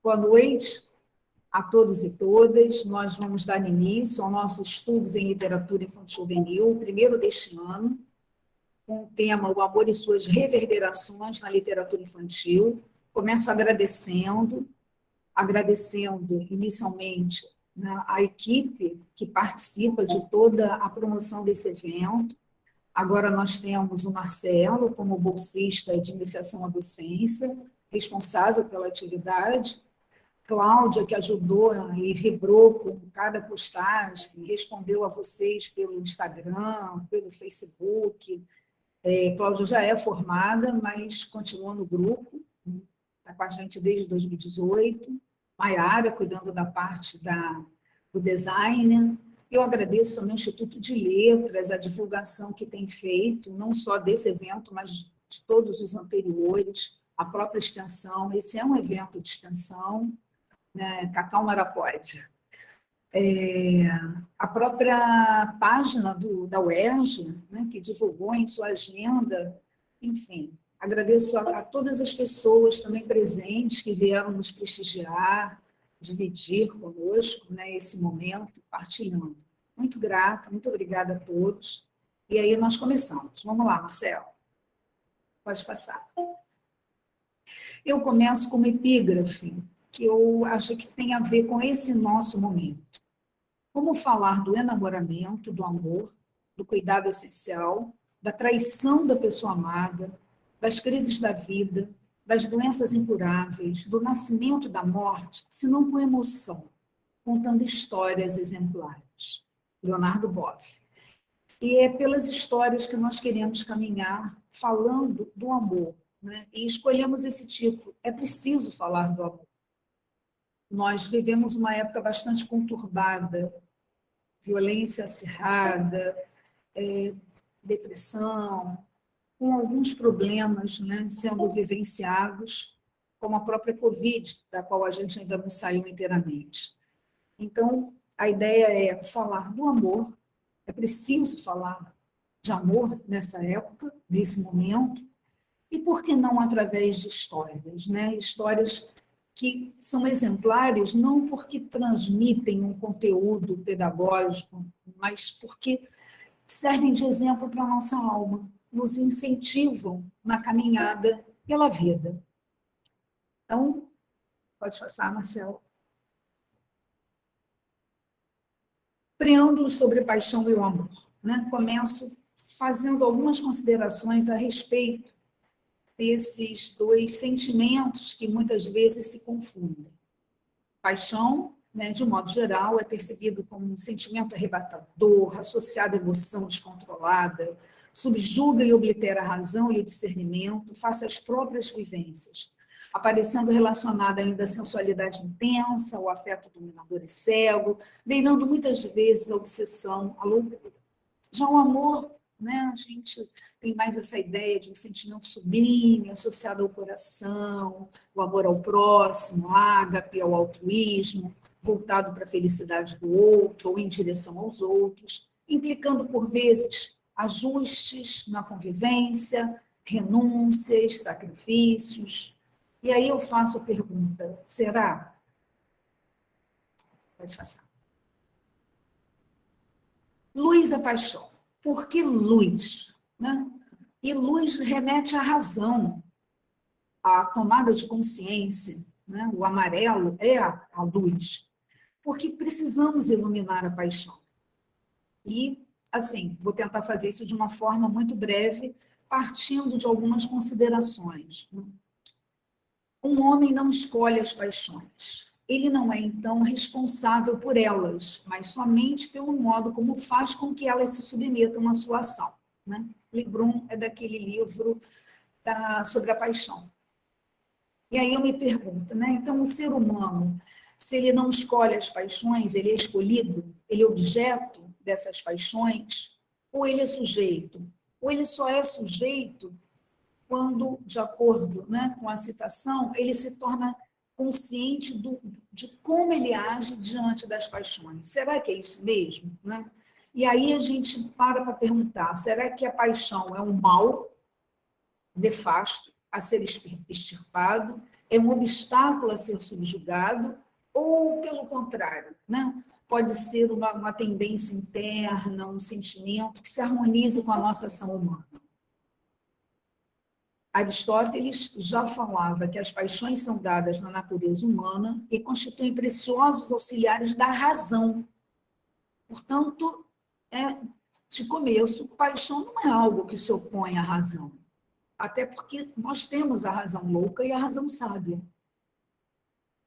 Boa noite a todos e todas. Nós vamos dar início aos nossos estudos em literatura infanto-juvenil, o primeiro deste ano, com o tema O Amor e Suas Reverberações na Literatura Infantil. Começo agradecendo inicialmente, né, a equipe que participa de toda a promoção desse evento. Agora nós temos o Marcelo como bolsista de iniciação à docência, responsável pela atividade, Cláudia, que ajudou e vibrou com cada postagem, respondeu a vocês pelo Instagram, pelo Facebook. Cláudia já é formada, mas continua no grupo, está com a gente desde 2018. Maiara, cuidando da parte do design. Eu agradeço também ao Instituto de Letras, a divulgação que tem feito, não só desse evento, mas de todos os anteriores, a própria extensão. Esse é um evento de extensão, né? Cacau Marapode. A própria página da UERJ, né, que divulgou em sua agenda, enfim. Agradeço a todas as pessoas também presentes que vieram nos prestigiar, dividir conosco, né, esse momento, partilhando. Muito grata, muito obrigada a todos. E aí nós começamos. Vamos lá, Marcelo. Pode passar. Eu começo com uma epígrafe que eu acho que tem a ver com esse nosso momento. Como falar do enamoramento, do amor, do cuidado essencial, da traição da pessoa amada, das crises da vida, das doenças incuráveis, do nascimento e da morte, se não com emoção, contando histórias exemplares. Leonardo Boff. E é pelas histórias que nós queremos caminhar, falando do amor, né? E escolhemos esse título, É Preciso Falar do Amor. Nós vivemos uma época bastante conturbada, violência acirrada, depressão, com alguns problemas, né, sendo vivenciados, como a própria Covid, da qual a gente ainda não saiu inteiramente. Então, a ideia é falar do amor, é preciso falar de amor nessa época, nesse momento, e por que não através de histórias, né? Histórias que são exemplares não porque transmitem um conteúdo pedagógico, mas porque servem de exemplo para a nossa alma, nos incentivam na caminhada pela vida. Então, pode passar, Marcelo. Preâmbulo sobre paixão e o amor, né? Começo fazendo algumas considerações a respeito desses dois sentimentos que muitas vezes se confundem. Paixão, né, de um modo geral, é percebido como um sentimento arrebatador, associado à emoção descontrolada, subjuga e oblitera a razão e o discernimento face às próprias vivências, aparecendo relacionada ainda à sensualidade intensa, ao afeto dominador e cego, beirando muitas vezes a obsessão, a loucura. Já o amor, né, a gente tem mais essa ideia de um sentimento sublime, associado ao coração, o amor ao próximo, ágape, ao altruísmo, voltado para a felicidade do outro ou em direção aos outros, implicando, por vezes, ajustes na convivência, renúncias, sacrifícios. E aí eu faço a pergunta, será? Pode passar. Luz é paixão. Por que luz? Né? E luz remete à razão, à tomada de consciência. Né? O amarelo é a luz. Porque precisamos iluminar a paixão. E, assim, vou tentar fazer isso de uma forma muito breve, partindo de algumas considerações. Um homem não escolhe as paixões. Ele não é, então, responsável por elas, mas somente pelo modo como faz com que elas se submetam à sua ação. Né? Lebrun é daquele livro sobre a paixão. E aí eu me pergunto, né? Então, o ser humano, se ele não escolhe as paixões, ele é escolhido, ele é objeto dessas paixões, ou ele é sujeito? Ou ele só é sujeito quando, de acordo, né, com a citação, ele se torna consciente de como ele age diante das paixões. Será que é isso mesmo? Né? E aí a gente para perguntar, será que a paixão é um mal nefasto, a ser extirpado, é um obstáculo a ser subjugado, ou, pelo contrário, né? Pode ser uma tendência interna, um sentimento que se harmonize com a nossa ação humana. Aristóteles já falava que as paixões são dadas na natureza humana e constituem preciosos auxiliares da razão. Portanto, de começo, paixão não é algo que se opõe à razão, até porque nós temos a razão louca e a razão sábia.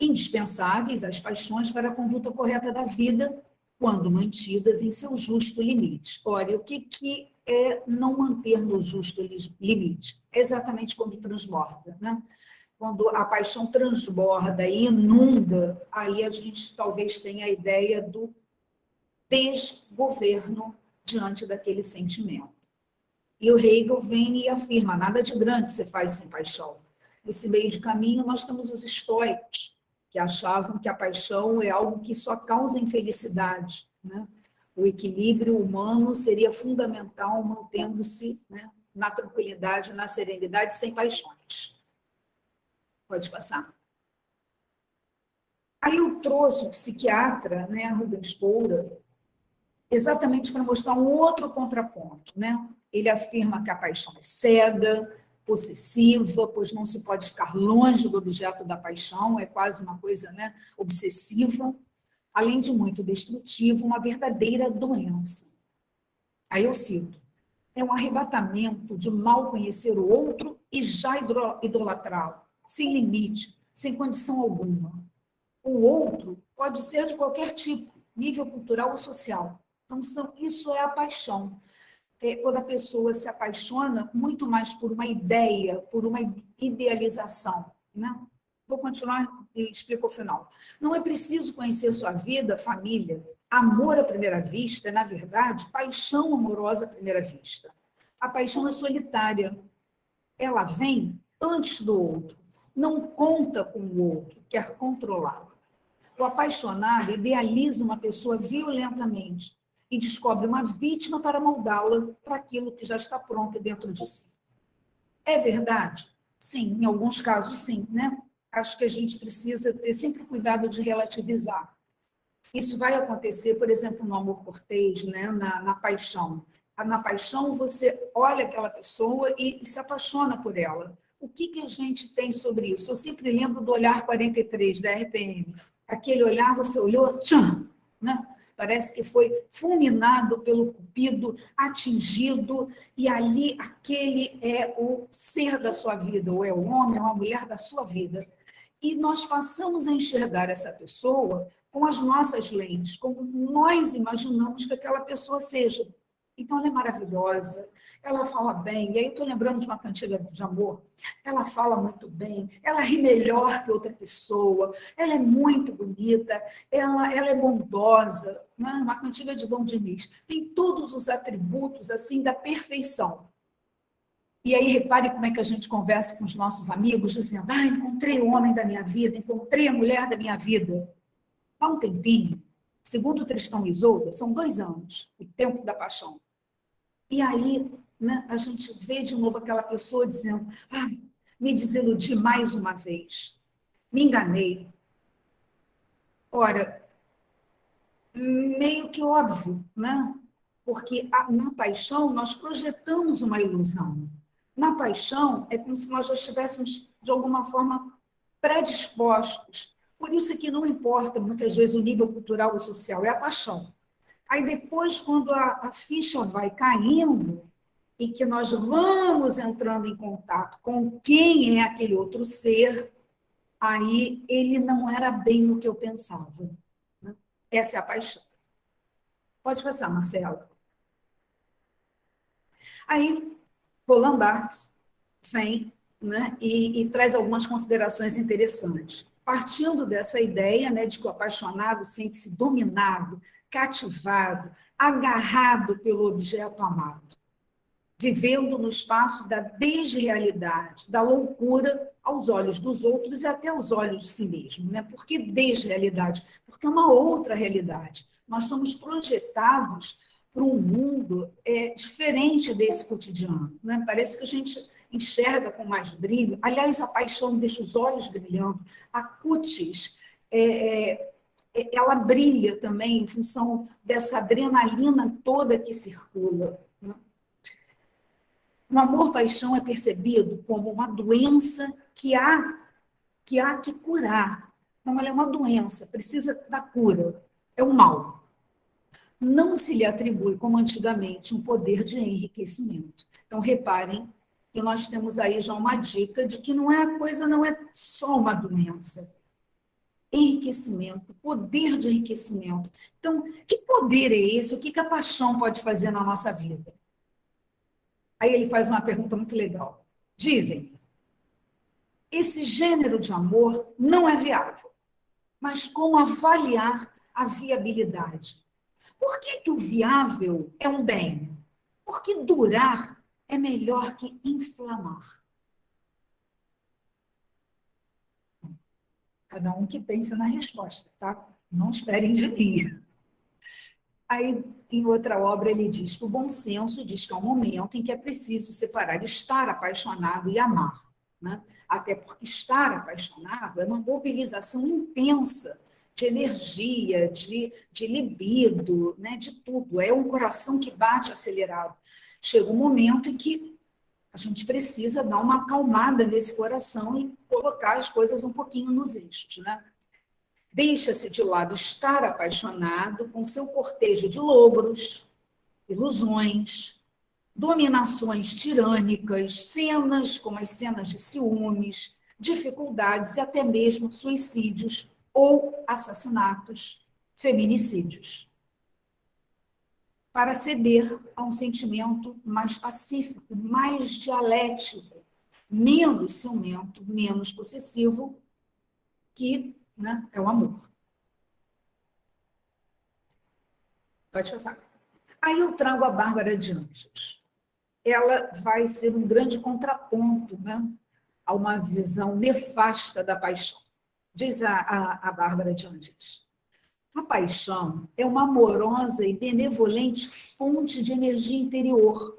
Indispensáveis as paixões para a conduta correta da vida, quando mantidas em seu justo limite. Olha, o que é não manter no justo limite? É exatamente quando transborda, né? Quando a paixão transborda e inunda, aí a gente talvez tenha a ideia do desgoverno diante daquele sentimento. E o Hegel vem e afirma, nada de grande se faz sem paixão. Nesse meio de caminho, nós temos os estoicos, que achavam que a paixão é algo que só causa infelicidade, né? O equilíbrio humano seria fundamental mantendo-se, né, na tranquilidade, na serenidade, sem paixões. Pode passar. Aí eu trouxe o psiquiatra, né, Rubens Coura, exatamente para mostrar um outro contraponto, né? Ele afirma que a paixão é cega, possessiva, pois não se pode ficar longe do objeto da paixão, é quase uma coisa, né, obsessiva, além de muito destrutiva, uma verdadeira doença. Aí eu cito, é um arrebatamento de mal conhecer o outro e já idolatrá-lo, sem limite, sem condição alguma. O outro pode ser de qualquer tipo, nível cultural ou social. Então, isso é a paixão. Quando a pessoa se apaixona muito mais por uma ideia, por uma idealização, né? Vou continuar e explico o final. Não é preciso conhecer sua vida, família. Amor à primeira vista é, na verdade, paixão amorosa à primeira vista. A paixão é solitária. Ela vem antes do outro. Não conta com o outro, quer controlá-lo. O apaixonado idealiza uma pessoa violentamente e descobre uma vítima para moldá-la para aquilo que já está pronto dentro de si. É verdade? Sim, em alguns casos sim, né? Acho que a gente precisa ter sempre cuidado de relativizar. Isso vai acontecer, por exemplo, no amor cortês, né? Na paixão. Na paixão, você olha aquela pessoa e se apaixona por ela. O que a gente tem sobre isso? Eu sempre lembro do olhar 43 da RPM. Aquele olhar, você olhou, tchan, né? Parece que foi fulminado pelo cupido, atingido, e ali aquele é o ser da sua vida, ou é o homem, ou a mulher da sua vida. E nós passamos a enxergar essa pessoa com as nossas lentes, como nós imaginamos que aquela pessoa seja. Então, ela é maravilhosa, ela fala bem, e aí eu estou lembrando de uma cantiga de amor, ela fala muito bem, ela ri melhor que outra pessoa, ela é muito bonita, ela é bondosa, né? Uma cantiga de Dom Diniz, tem todos os atributos assim da perfeição. E aí, repare como é que a gente conversa com os nossos amigos, dizendo, encontrei o homem da minha vida, encontrei a mulher da minha vida. Há um tempinho, segundo Tristão e Isolda, são 2 anos, o tempo da paixão. E aí, né, a gente vê de novo aquela pessoa dizendo, me desiludi mais uma vez, me enganei. Ora, meio que óbvio, né? Porque na paixão nós projetamos uma ilusão. Na paixão é como se nós já estivéssemos, de alguma forma, predispostos. Por isso que não importa, muitas vezes, o nível cultural ou social, é a paixão. Aí depois, quando a ficha vai caindo, e que nós vamos entrando em contato com quem é aquele outro ser, aí ele não era bem o que eu pensava. Né? Essa é a paixão. Pode passar, Marcela. Aí, Roland Barthes vem, né, e traz algumas considerações interessantes. Partindo dessa ideia, né, de que o apaixonado sente-se dominado, cativado, agarrado pelo objeto amado, vivendo no espaço da desrealidade, da loucura aos olhos dos outros e até aos olhos de si mesmo. Né? Por que desrealidade? Porque é uma outra realidade. Nós somos projetados para um mundo diferente desse cotidiano. Né? Parece que a gente enxerga com mais brilho. Aliás, a paixão deixa os olhos brilhando, a cutis, ela brilha também em função dessa adrenalina toda que circula. Né? O amor-paixão é percebido como uma doença que há que curar. Então, ela é uma doença, precisa da cura. É um mal. Não se lhe atribui, como antigamente, um poder de enriquecimento. Então, reparem que nós temos aí já uma dica de que não é a coisa, não é só uma doença. Enriquecimento, poder de enriquecimento. Então, que poder é esse? O que a paixão pode fazer na nossa vida? Aí ele faz uma pergunta muito legal. Dizem, esse gênero de amor não é viável, mas como avaliar a viabilidade? Por que o viável é um bem? Porque durar é melhor que inflamar. Cada um que pense na resposta, tá? Não esperem de mim. Aí, em outra obra, ele diz que o bom senso diz que é um momento em que é preciso separar estar apaixonado e amar. Né? Até porque estar apaixonado é uma mobilização intensa de energia, de libido, né? De tudo. É um coração que bate acelerado. Chega um momento em que a gente precisa dar uma acalmada nesse coração e colocar as coisas um pouquinho nos eixos, né? Deixa-se de lado estar apaixonado com seu cortejo de logros, ilusões, dominações tirânicas, cenas como as cenas de ciúmes, dificuldades e até mesmo suicídios ou assassinatos, feminicídios, para ceder a um sentimento mais pacífico, mais dialético, menos ciumento, menos possessivo, que, né, é o amor. Pode passar. Aí eu trago a Bárbara de Anjos. Ela vai ser um grande contraponto, né, a uma visão nefasta da paixão. Diz a Bárbara de Anjos. A paixão é uma amorosa e benevolente fonte de energia interior.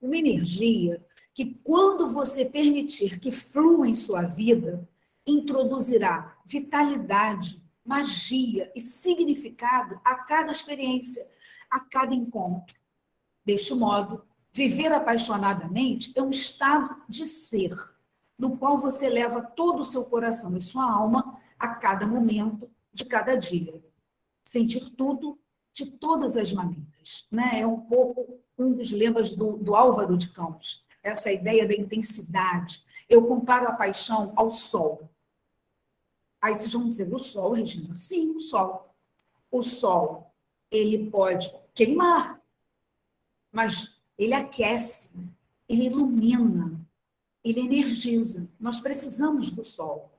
Uma energia que, quando você permitir que flua em sua vida, introduzirá vitalidade, magia e significado a cada experiência, a cada encontro. Deste modo, viver apaixonadamente é um estado de ser, no qual você leva todo o seu coração e sua alma a cada momento de cada dia. Sentir tudo de todas as maneiras. Né? É um pouco um dos lemas do Álvaro de Campos, essa ideia da intensidade. Eu comparo a paixão ao sol. Aí vocês vão dizer, o sol, Regina? Sim, o sol. O sol, ele pode queimar, mas ele aquece, ele ilumina, ele energiza. Nós precisamos do sol,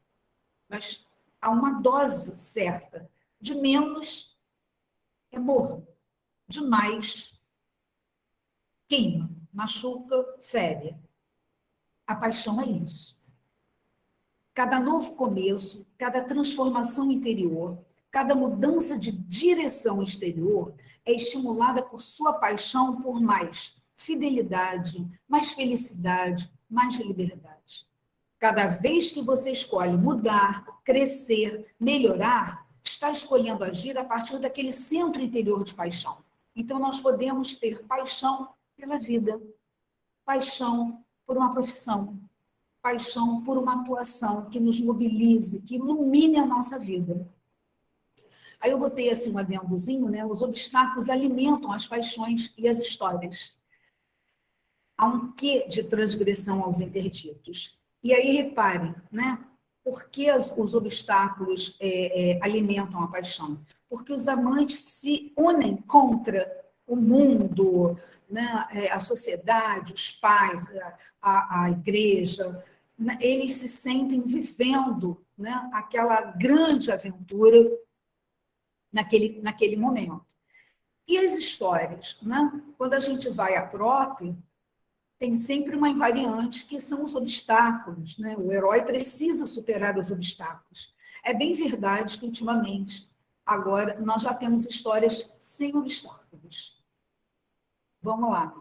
mas há uma dose certa. De menos é morno, de mais queima, machuca, fere. A paixão é isso. Cada novo começo, cada transformação interior, cada mudança de direção exterior é estimulada por sua paixão por mais fidelidade, mais felicidade, mais liberdade. Cada vez que você escolhe mudar, crescer, melhorar, está escolhendo agir a partir daquele centro interior de paixão. Então, nós podemos ter paixão pela vida, paixão por uma profissão, paixão por uma atuação que nos mobilize, que ilumine a nossa vida. Aí eu botei assim um adendozinho, né? Os obstáculos alimentam as paixões e as histórias. Há um quê de transgressão aos interditos. E aí, reparem, né? Por que os obstáculos alimentam a paixão? Porque os amantes se unem contra o mundo, né? A sociedade, os pais, a igreja, né? Eles se sentem vivendo, né? Aquela grande aventura naquele momento. E as histórias? Né? Quando a gente vai à própria, tem sempre uma invariante que são os obstáculos, né? O herói precisa superar os obstáculos. É bem verdade que, ultimamente, agora, nós já temos histórias sem obstáculos. Vamos lá.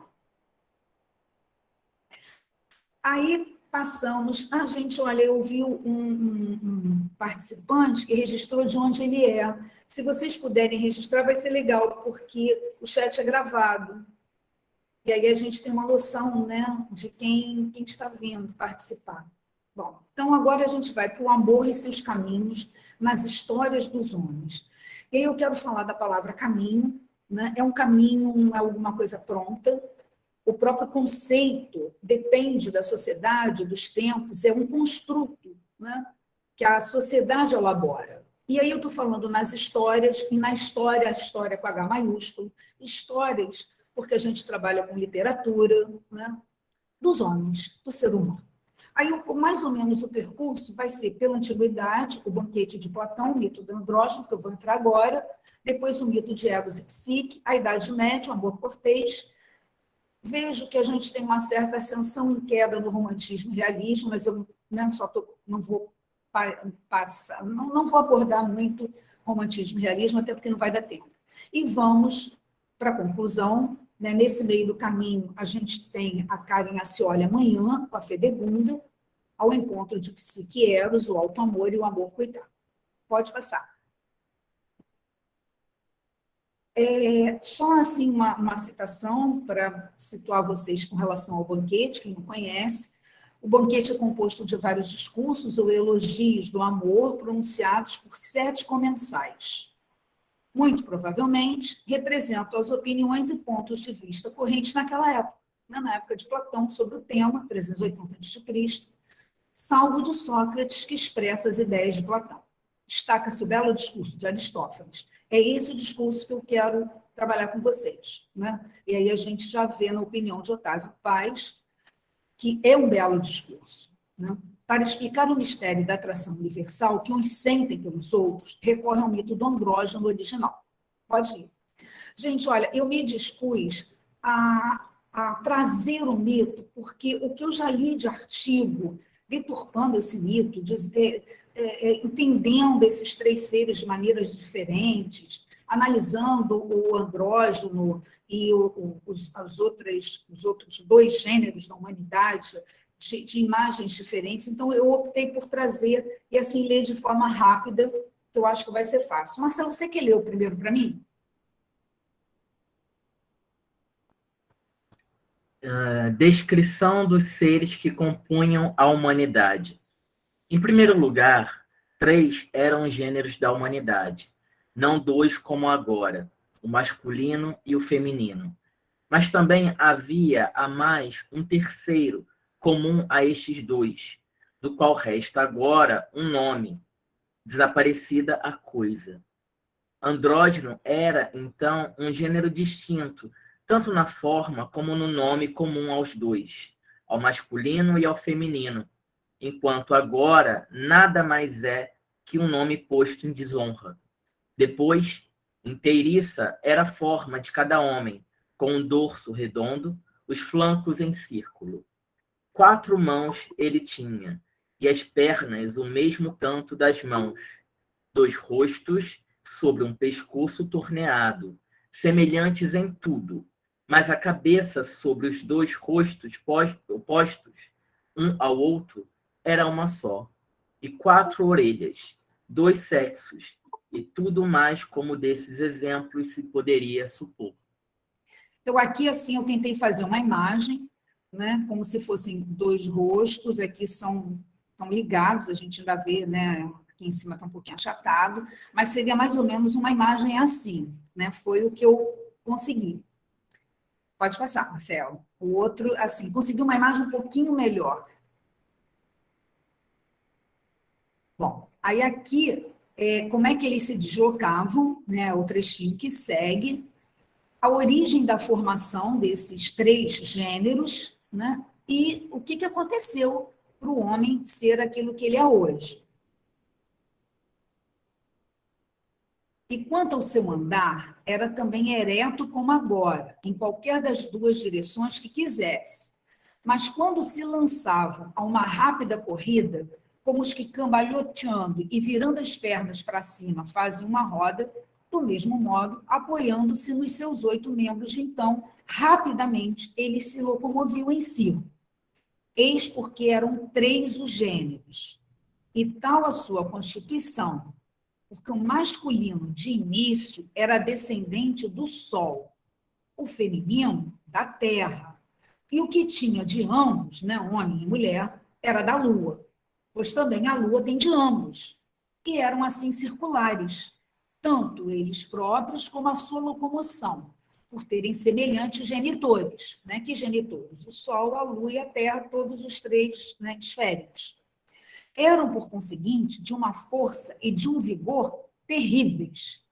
Aí passamos, a gente, olha, eu vi um participante que registrou de onde ele é. Se vocês puderem registrar, vai ser legal, porque o chat é gravado. E aí a gente tem uma noção, né, de quem está vindo participar. Bom, então agora a gente vai para o amor e seus caminhos nas histórias dos homens. E aí eu quero falar da palavra caminho, né? É um caminho, não é alguma coisa pronta. O próprio conceito depende da sociedade, dos tempos, é um construto, né, que a sociedade elabora. E aí eu estou falando nas histórias, e na história, a história com H maiúsculo, histórias, porque a gente trabalha com literatura, né, dos homens, do ser humano. Aí, mais ou menos, o percurso vai ser pela antiguidade, o banquete de Platão, o mito do andrógeno, que eu vou entrar agora, depois o mito de Eros e Psique, a Idade Média, o amor cortês. Vejo que a gente tem uma certa ascensão e queda no romantismo e realismo, mas eu, né, não vou passar, não vou abordar muito romantismo e realismo, até porque não vai dar tempo. E vamos para a conclusão, né? Nesse meio do caminho, a gente tem a Karen Ascioli amanhã, com a Fedegunda, ao encontro de Psique e Eros, o alto amor e o amor coitado. Pode passar. Só assim uma citação para situar vocês com relação ao banquete, quem não conhece. O banquete é composto de vários discursos ou elogios do amor pronunciados por 7 comensais. Muito provavelmente representam as opiniões e pontos de vista correntes naquela época, né, na época de Platão, sobre o tema, 380 a.C., salvo de Sócrates, que expressa as ideias de Platão. Destaca-se o belo discurso de Aristófanes. É esse o discurso que eu quero trabalhar com vocês, né? E aí a gente já vê na opinião de Otávio Paz que é um belo discurso, né? Para explicar o mistério da atração universal que uns sentem pelos outros, recorre ao mito do andrógeno original. Pode ir. Gente, olha, eu me dispus a trazer o mito, porque o que eu já li de artigo deturpando esse mito, entendendo esses 3 seres de maneiras diferentes, analisando o andrógeno e os outros 2 gêneros da humanidade de imagens diferentes. Então, eu optei por trazer e assim ler de forma rápida, que eu acho que vai ser fácil. Marcelo, você quer ler o primeiro para mim? Descrição dos seres que compunham a humanidade. Em primeiro lugar, 3 eram os gêneros da humanidade, não 2 como agora, o masculino e o feminino. Mas também havia a mais um terceiro, comum a estes 2, do qual resta agora um nome, desaparecida a coisa. Andrógeno era, então, um gênero distinto, tanto na forma como no nome comum aos 2, ao masculino e ao feminino, enquanto agora nada mais é que um nome posto em desonra. Depois, inteiriça era a forma de cada homem, com um dorso redondo, os flancos em círculo. 4 mãos ele tinha, e as pernas o mesmo tanto das mãos. 2 rostos sobre um pescoço torneado, semelhantes em tudo, mas a cabeça sobre os 2 rostos opostos, um ao outro, era uma só, e 4 orelhas, 2 sexos, e tudo mais como desses exemplos se poderia supor. Então, aqui, assim, eu tentei fazer uma imagem, né, como se fossem 2 rostos, aqui estão ligados, a gente ainda vê, né, aqui em cima está um pouquinho achatado, mas seria mais ou menos uma imagem assim, né, foi o que eu consegui. Pode passar, Marcelo. O outro, assim, consegui uma imagem um pouquinho melhor. Bom, aí aqui, como é que eles se deslocavam, né, o trechinho que segue, a origem da formação desses 3 gêneros, né, e o que aconteceu para o homem ser aquilo que ele é hoje. E quanto ao seu andar, era também ereto como agora, em qualquer das 2 direções que quisesse. Mas quando se lançavam a uma rápida corrida, como os que cambalhoteando e virando as pernas para cima fazem uma roda, do mesmo modo, apoiando-se nos seus 8 membros, então, rapidamente, ele se locomoveu em círculo. Eis porque eram 3 os gêneros, e tal a sua constituição, porque o masculino, de início, era descendente do Sol, o feminino, da Terra, e o que tinha de ambos, né, homem e mulher, era da Lua, pois também a Lua tem de ambos, e eram assim circulares, tanto eles próprios como a sua locomoção, por terem semelhantes genitores. Né? Que genitores? O Sol, a Lua e a Terra, todos os 3, né, esféricos. Eram, por conseguinte, de uma força e de um vigor terríveis.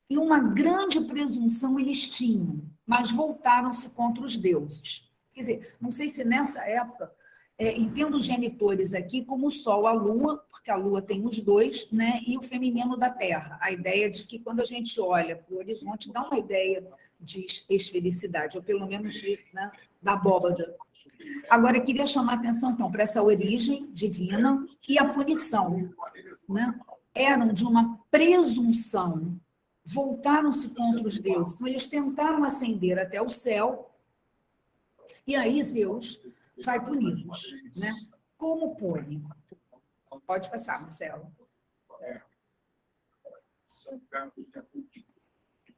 E uma grande presunção eles tinham, mas voltaram-se contra os deuses. Quer dizer, não sei se nessa época, entendo os genitores aqui como o Sol, a Lua, porque a Lua tem os 2, né, e o feminino da Terra. A ideia de que quando a gente olha para o horizonte, dá uma ideia de esfericidade, ou pelo menos né, da abóbada. Agora, eu queria chamar a atenção, então, para essa origem divina e a punição. Né? Eram de uma presunção, voltaram-se contra os deuses. Então, eles tentaram ascender até o céu, e aí Zeus vai puni-los. Né? Como pune? Pode passar, Marcelo.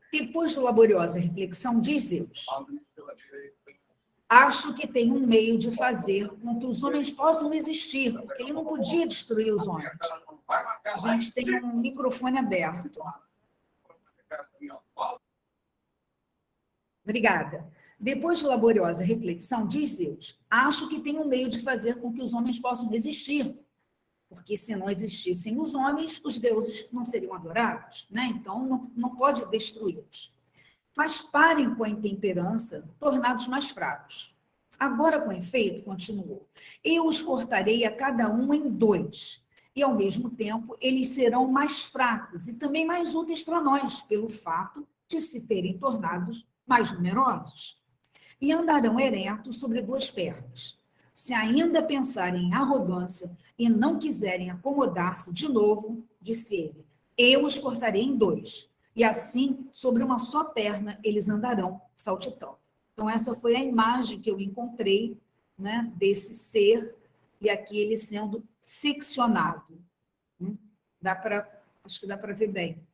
Depois de laboriosa reflexão, diz Zeus: acho que tem um meio de fazer com que os homens possam existir, porque ele não podia destruir os homens. A gente tem um microfone aberto. Obrigada. Depois de laboriosa reflexão, diz Zeus: acho que tem um meio de fazer com que os homens possam existir, porque se não existissem os homens, os deuses não seriam adorados, né? Então não pode destruí-los. Mas parem com a intemperança, tornados mais fracos. Agora, com efeito, continuou, eu os cortarei a cada um em 2, e ao mesmo tempo eles serão mais fracos e também mais úteis para nós, pelo fato de se terem tornado mais numerosos. E andarão eretos sobre 2 pernas. Se ainda pensarem em arrogância e não quiserem acomodar-se de novo, disse ele, eu os cortarei em 2. E assim, sobre uma só perna, eles andarão saltitando. Então, essa foi a imagem que eu encontrei, né, desse ser, e aqui ele sendo seccionado. Acho que dá para ver bem.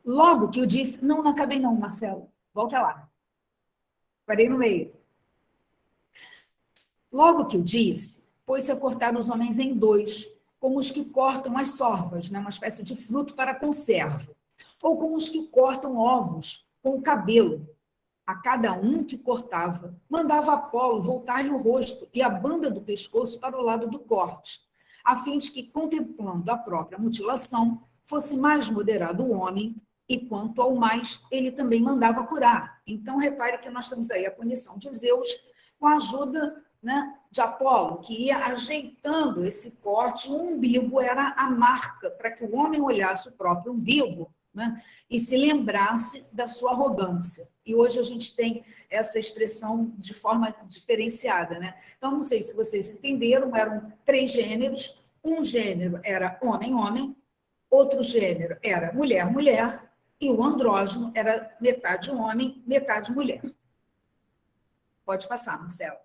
Logo que eu disse... Não acabei não, Marcelo. Volta lá. Parei no meio. Logo que eu disse, pôs-se a cortar os homens em 2, como os que cortam as sorvas, né, uma espécie de fruto para conserva, ou como os que cortam ovos com o cabelo. A cada um que cortava, mandava Apolo voltar-lhe o rosto e a banda do pescoço para o lado do corte, a fim de que, contemplando a própria mutilação, fosse mais moderado o homem, e quanto ao mais, ele também mandava curar. Então, repare que nós temos aí a punição de Zeus com a ajuda, né, de Apolo, que ia ajeitando esse corte, o umbigo era a marca para que o homem olhasse o próprio umbigo, né, e se lembrasse da sua arrogância. E hoje a gente tem essa expressão de forma diferenciada. Né? Então, não sei se vocês entenderam, eram 3 gêneros. Um gênero era homem-homem, outro gênero era mulher-mulher, e o andrógeno era metade homem, metade mulher. Pode passar, Marcelo.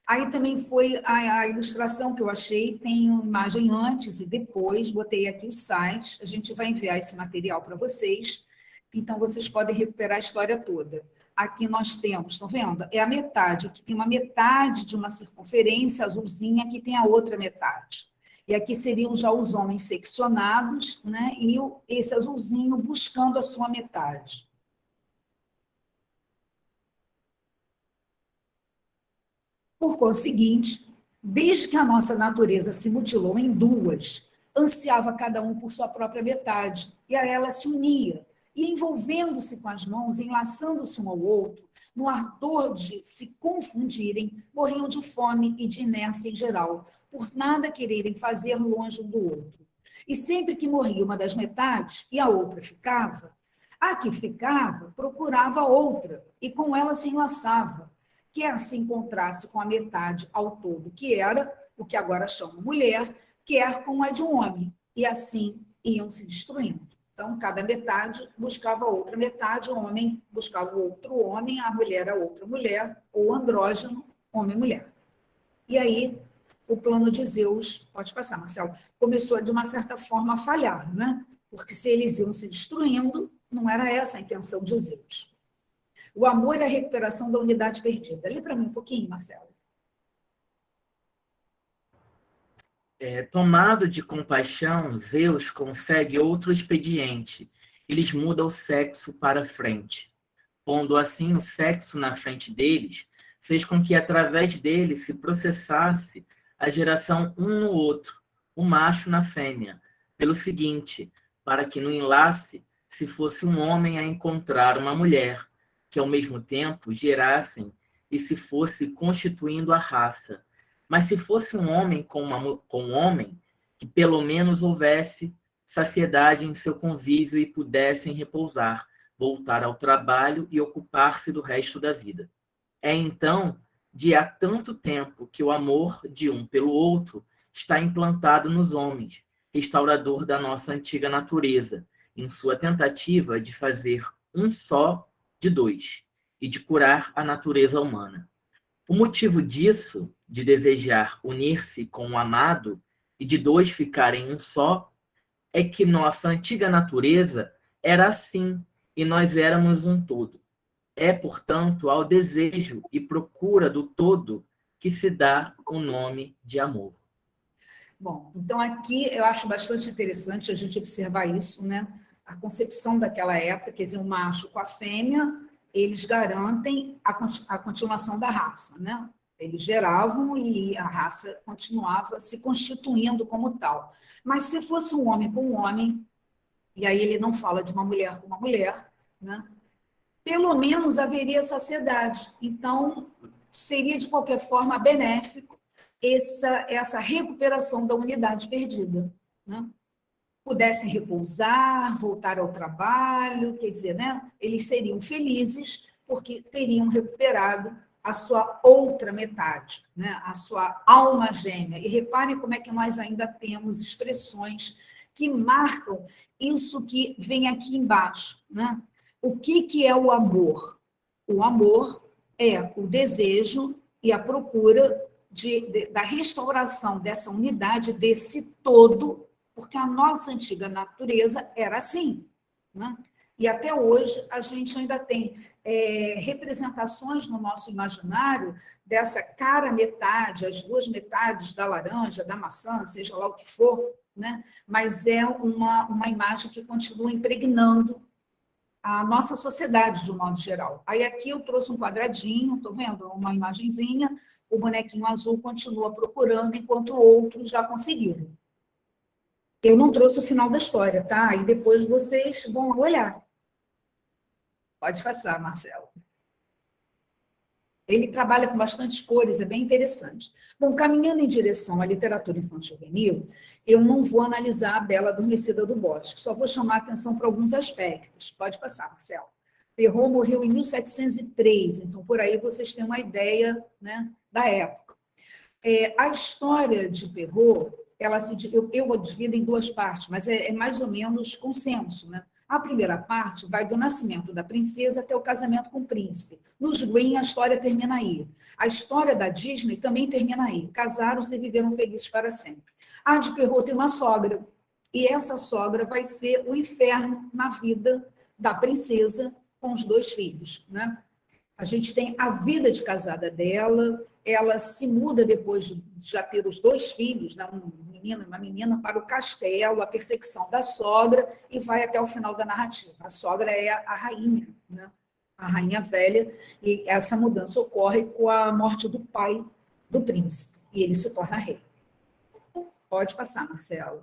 Aí também foi a ilustração que eu achei, tem uma imagem antes e depois, botei aqui o site, a gente vai enviar esse material para vocês, então vocês podem recuperar a história toda. Aqui nós temos, estão vendo? É a metade, aqui tem uma metade de uma circunferência azulzinha, aqui tem a outra metade. E aqui seriam já os homens seccionados, né? E esse azulzinho buscando a sua metade. Por conseguinte, desde que a nossa natureza se mutilou em 2, ansiava cada um por sua própria metade, e a ela se unia, e envolvendo-se com as mãos, enlaçando-se um ao outro, no ardor de se confundirem, morriam de fome e de inércia em geral, por nada quererem fazer longe um do outro. E sempre que morria uma das metades e a outra ficava, a que ficava procurava a outra, e com ela se enlaçava, quer se encontrasse com a metade ao todo, que era o que agora chamam mulher, quer com a de um homem, e assim iam se destruindo. Então, cada metade buscava outra metade, o homem buscava outro homem, a mulher a outra mulher, ou andrógeno, homem e mulher. E aí, o plano de Zeus, pode passar, Marcelo, começou, de uma certa forma, a falhar, né? Porque se eles iam se destruindo, não era essa a intenção de Zeus. O amor é a recuperação da unidade perdida. Lê para mim um pouquinho, Marcelo. Tomado de compaixão, Zeus consegue outro expediente. Eles mudam o sexo para frente. Pondo assim o sexo na frente deles, fez com que através dele se processasse a geração um no outro, o macho na fêmea, pelo seguinte, para que no enlace se fosse um homem a encontrar uma mulher, que ao mesmo tempo gerassem e se fosse constituindo a raça. Mas se fosse um homem com um homem, que pelo menos houvesse saciedade em seu convívio e pudessem repousar, voltar ao trabalho e ocupar-se do resto da vida. É então, de há tanto tempo, que o amor de um pelo outro está implantado nos homens, restaurador da nossa antiga natureza, em sua tentativa de fazer um só de dois e de curar a natureza humana. O motivo disso, de desejar unir-se com o amado e de dois ficarem um só, é que nossa antiga natureza era assim e nós éramos um todo. É, portanto, ao desejo e procura do todo que se dá o nome de amor. Bom, então aqui eu acho bastante interessante a gente observar isso, né? A concepção daquela época, quer dizer, o macho com a fêmea, eles garantem a continuação da raça, né? Eles geravam e a raça continuava se constituindo como tal. Mas se fosse um homem com um homem, e aí ele não fala de uma mulher com uma mulher, né? Pelo menos haveria saciedade. Então, seria de qualquer forma benéfico essa recuperação da unidade perdida, né? Pudessem repousar, voltar ao trabalho, quer dizer, né? Eles seriam felizes porque teriam recuperado a sua outra metade, né? A sua alma gêmea. E reparem como é que nós ainda temos expressões que marcam isso que vem aqui embaixo, né? O que é o amor? O amor é o desejo e a procura da restauração dessa unidade, desse todo, porque a nossa antiga natureza era assim, né? E até hoje a gente ainda tem representações no nosso imaginário dessa cara metade, as duas metades da laranja, da maçã, seja lá o que for, né? Mas é uma imagem que continua impregnando a nossa sociedade, de um modo geral. Aí aqui eu trouxe um quadradinho, estou vendo? Uma imagenzinha, o bonequinho azul continua procurando, enquanto outros já conseguiram. Eu não trouxe o final da história, tá? Aí depois vocês vão olhar. Pode passar, Marcelo. Ele trabalha com bastantes cores, é bem interessante. Bom, caminhando em direção à literatura infanto-juvenil, eu não vou analisar a Bela Adormecida do Bosque, só vou chamar a atenção para alguns aspectos. Pode passar, Marcelo. Perrault morreu em 1703, então por aí vocês têm uma ideia, né, da época. A história de Perrault, eu a divido em duas partes, mas é mais ou menos consenso, né? A primeira parte vai do nascimento da princesa até o casamento com o príncipe. Nos Green, a história termina aí. A história da Disney também termina aí. Casaram-se e viveram felizes para sempre. A de Perrault tem uma sogra, e essa sogra vai ser o inferno na vida da princesa com os dois filhos, né? A gente tem a vida de casada dela, ela se muda depois de já ter os dois filhos, né, um menino e uma menina, para o castelo, a perseguição da sogra, e vai até o final da narrativa. A sogra é a rainha, né, a rainha velha, e essa mudança ocorre com a morte do pai do príncipe, e ele se torna rei. Pode passar, Marcelo.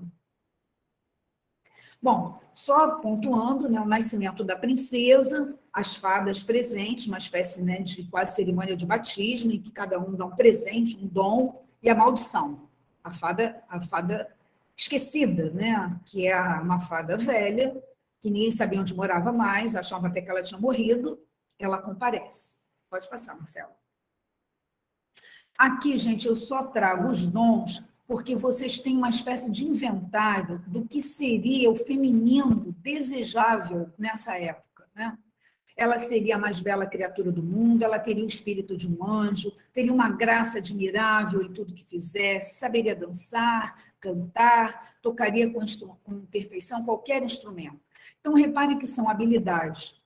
Bom, só pontuando, né, o nascimento da princesa, as fadas presentes, uma espécie, né, de quase cerimônia de batismo, em que cada um dá um presente, um dom, e a maldição. A fada esquecida, né, que é uma fada velha, que ninguém sabia onde morava mais, achava até que ela tinha morrido, ela comparece. Pode passar, Marcelo. Aqui, gente, eu só trago os dons porque vocês têm uma espécie de inventário do que seria o feminino desejável nessa época, né? Ela seria a mais bela criatura do mundo, ela teria o espírito de um anjo, teria uma graça admirável em tudo que fizesse, saberia dançar, cantar, tocaria com perfeição qualquer instrumento. Então, reparem que são habilidades.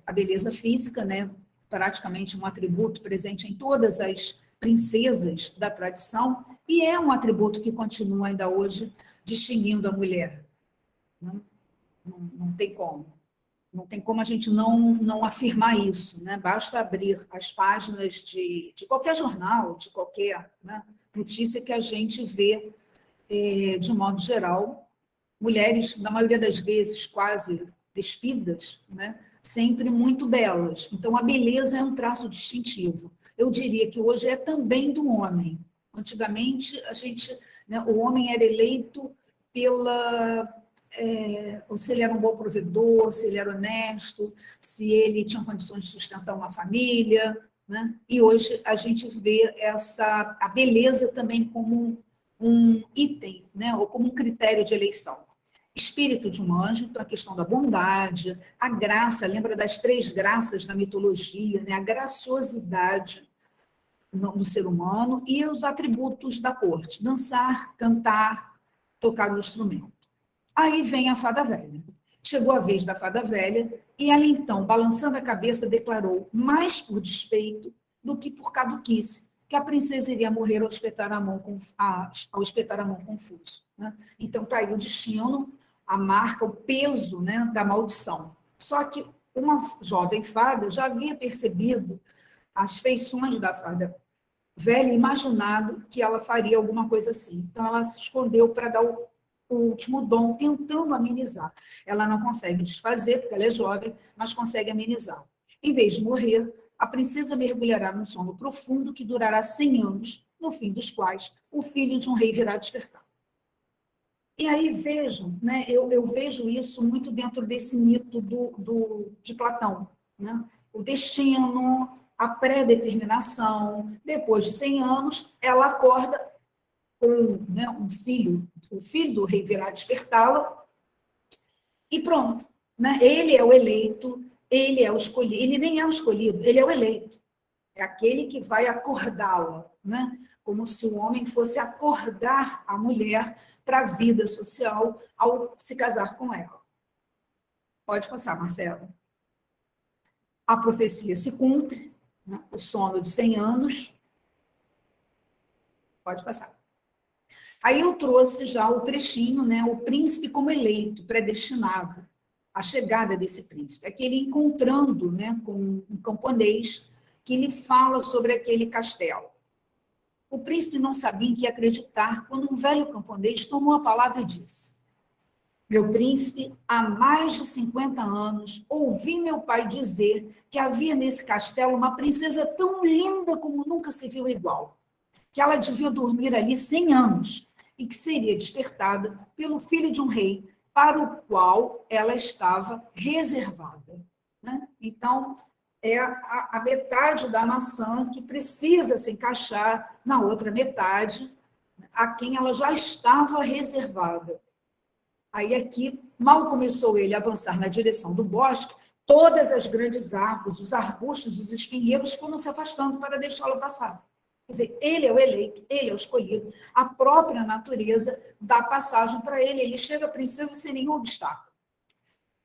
A beleza física, né? Praticamente um atributo presente em todas as princesas da tradição, e é um atributo que continua ainda hoje distinguindo a mulher. Não tem como. Não tem como a gente não afirmar isso, né? Basta abrir as páginas de qualquer jornal, de qualquer, né, notícia que a gente vê, de modo geral, mulheres, na maioria das vezes, quase despidas, né? Sempre muito belas. Então, a beleza é um traço distintivo. Eu diria que hoje é também do homem. Antigamente, né, o homem era eleito pela... ou se ele era um bom provedor, se ele era honesto, se ele tinha condições de sustentar uma família, né? E hoje a gente vê a beleza também como um item, né? Ou como um critério de eleição. Espírito de um anjo, então a questão da bondade, a graça, lembra das 3 graças da mitologia, né? A graciosidade no ser humano e os atributos da corte, dançar, cantar, tocar o instrumento. Aí vem a fada velha. Chegou a vez da fada velha e ela, então, balançando a cabeça, declarou, mais por despeito do que por caduquice, que a princesa iria morrer ao espetar a mão com Fúcio. Né? Então, está aí o destino, a marca, o peso, né, da maldição. Só que uma jovem fada já havia percebido as feições da fada velha e imaginado que ela faria alguma coisa assim. Então, ela se escondeu para dar o último dom, tentando amenizar. Ela não consegue desfazer, porque ela é jovem, mas consegue amenizar. Em vez de morrer, a princesa mergulhará num sono profundo que durará 100 anos, no fim dos quais o filho de um rei virá despertar. E aí vejam, né, eu vejo isso muito dentro desse mito de Platão, né? O destino, a pré-determinação, depois de 100 anos, ela acorda com, né, o filho do rei virá despertá-la, e pronto. Né? Ele é o eleito, ele é o escolhido, ele nem é o escolhido, ele é o eleito. É aquele que vai acordá-la, né? Como se o homem fosse acordar a mulher para a vida social ao se casar com ela. Pode passar, Marcelo. A profecia se cumpre, né? O sono de 100 anos. Pode passar. Aí eu trouxe já o trechinho, né? O príncipe como eleito, predestinado, a chegada desse príncipe. Aquele encontrando, né, com um camponês que lhe fala sobre aquele castelo. O príncipe não sabia em que acreditar quando um velho camponês tomou a palavra e disse: meu príncipe, há mais de 50 anos, ouvi meu pai dizer que havia nesse castelo uma princesa tão linda como nunca se viu igual, que ela devia dormir ali 100 anos e que seria despertada pelo filho de um rei para o qual ela estava reservada. Né? Então, é a metade da maçã que precisa se encaixar na outra metade, a quem ela já estava reservada. Aí aqui, mal começou ele a avançar na direção do bosque, todas as grandes árvores, os arbustos, os espinheiros foram se afastando para deixá-lo passar. Quer dizer, ele é o eleito, ele é o escolhido, a própria natureza dá passagem para ele, ele chega à princesa sem nenhum obstáculo.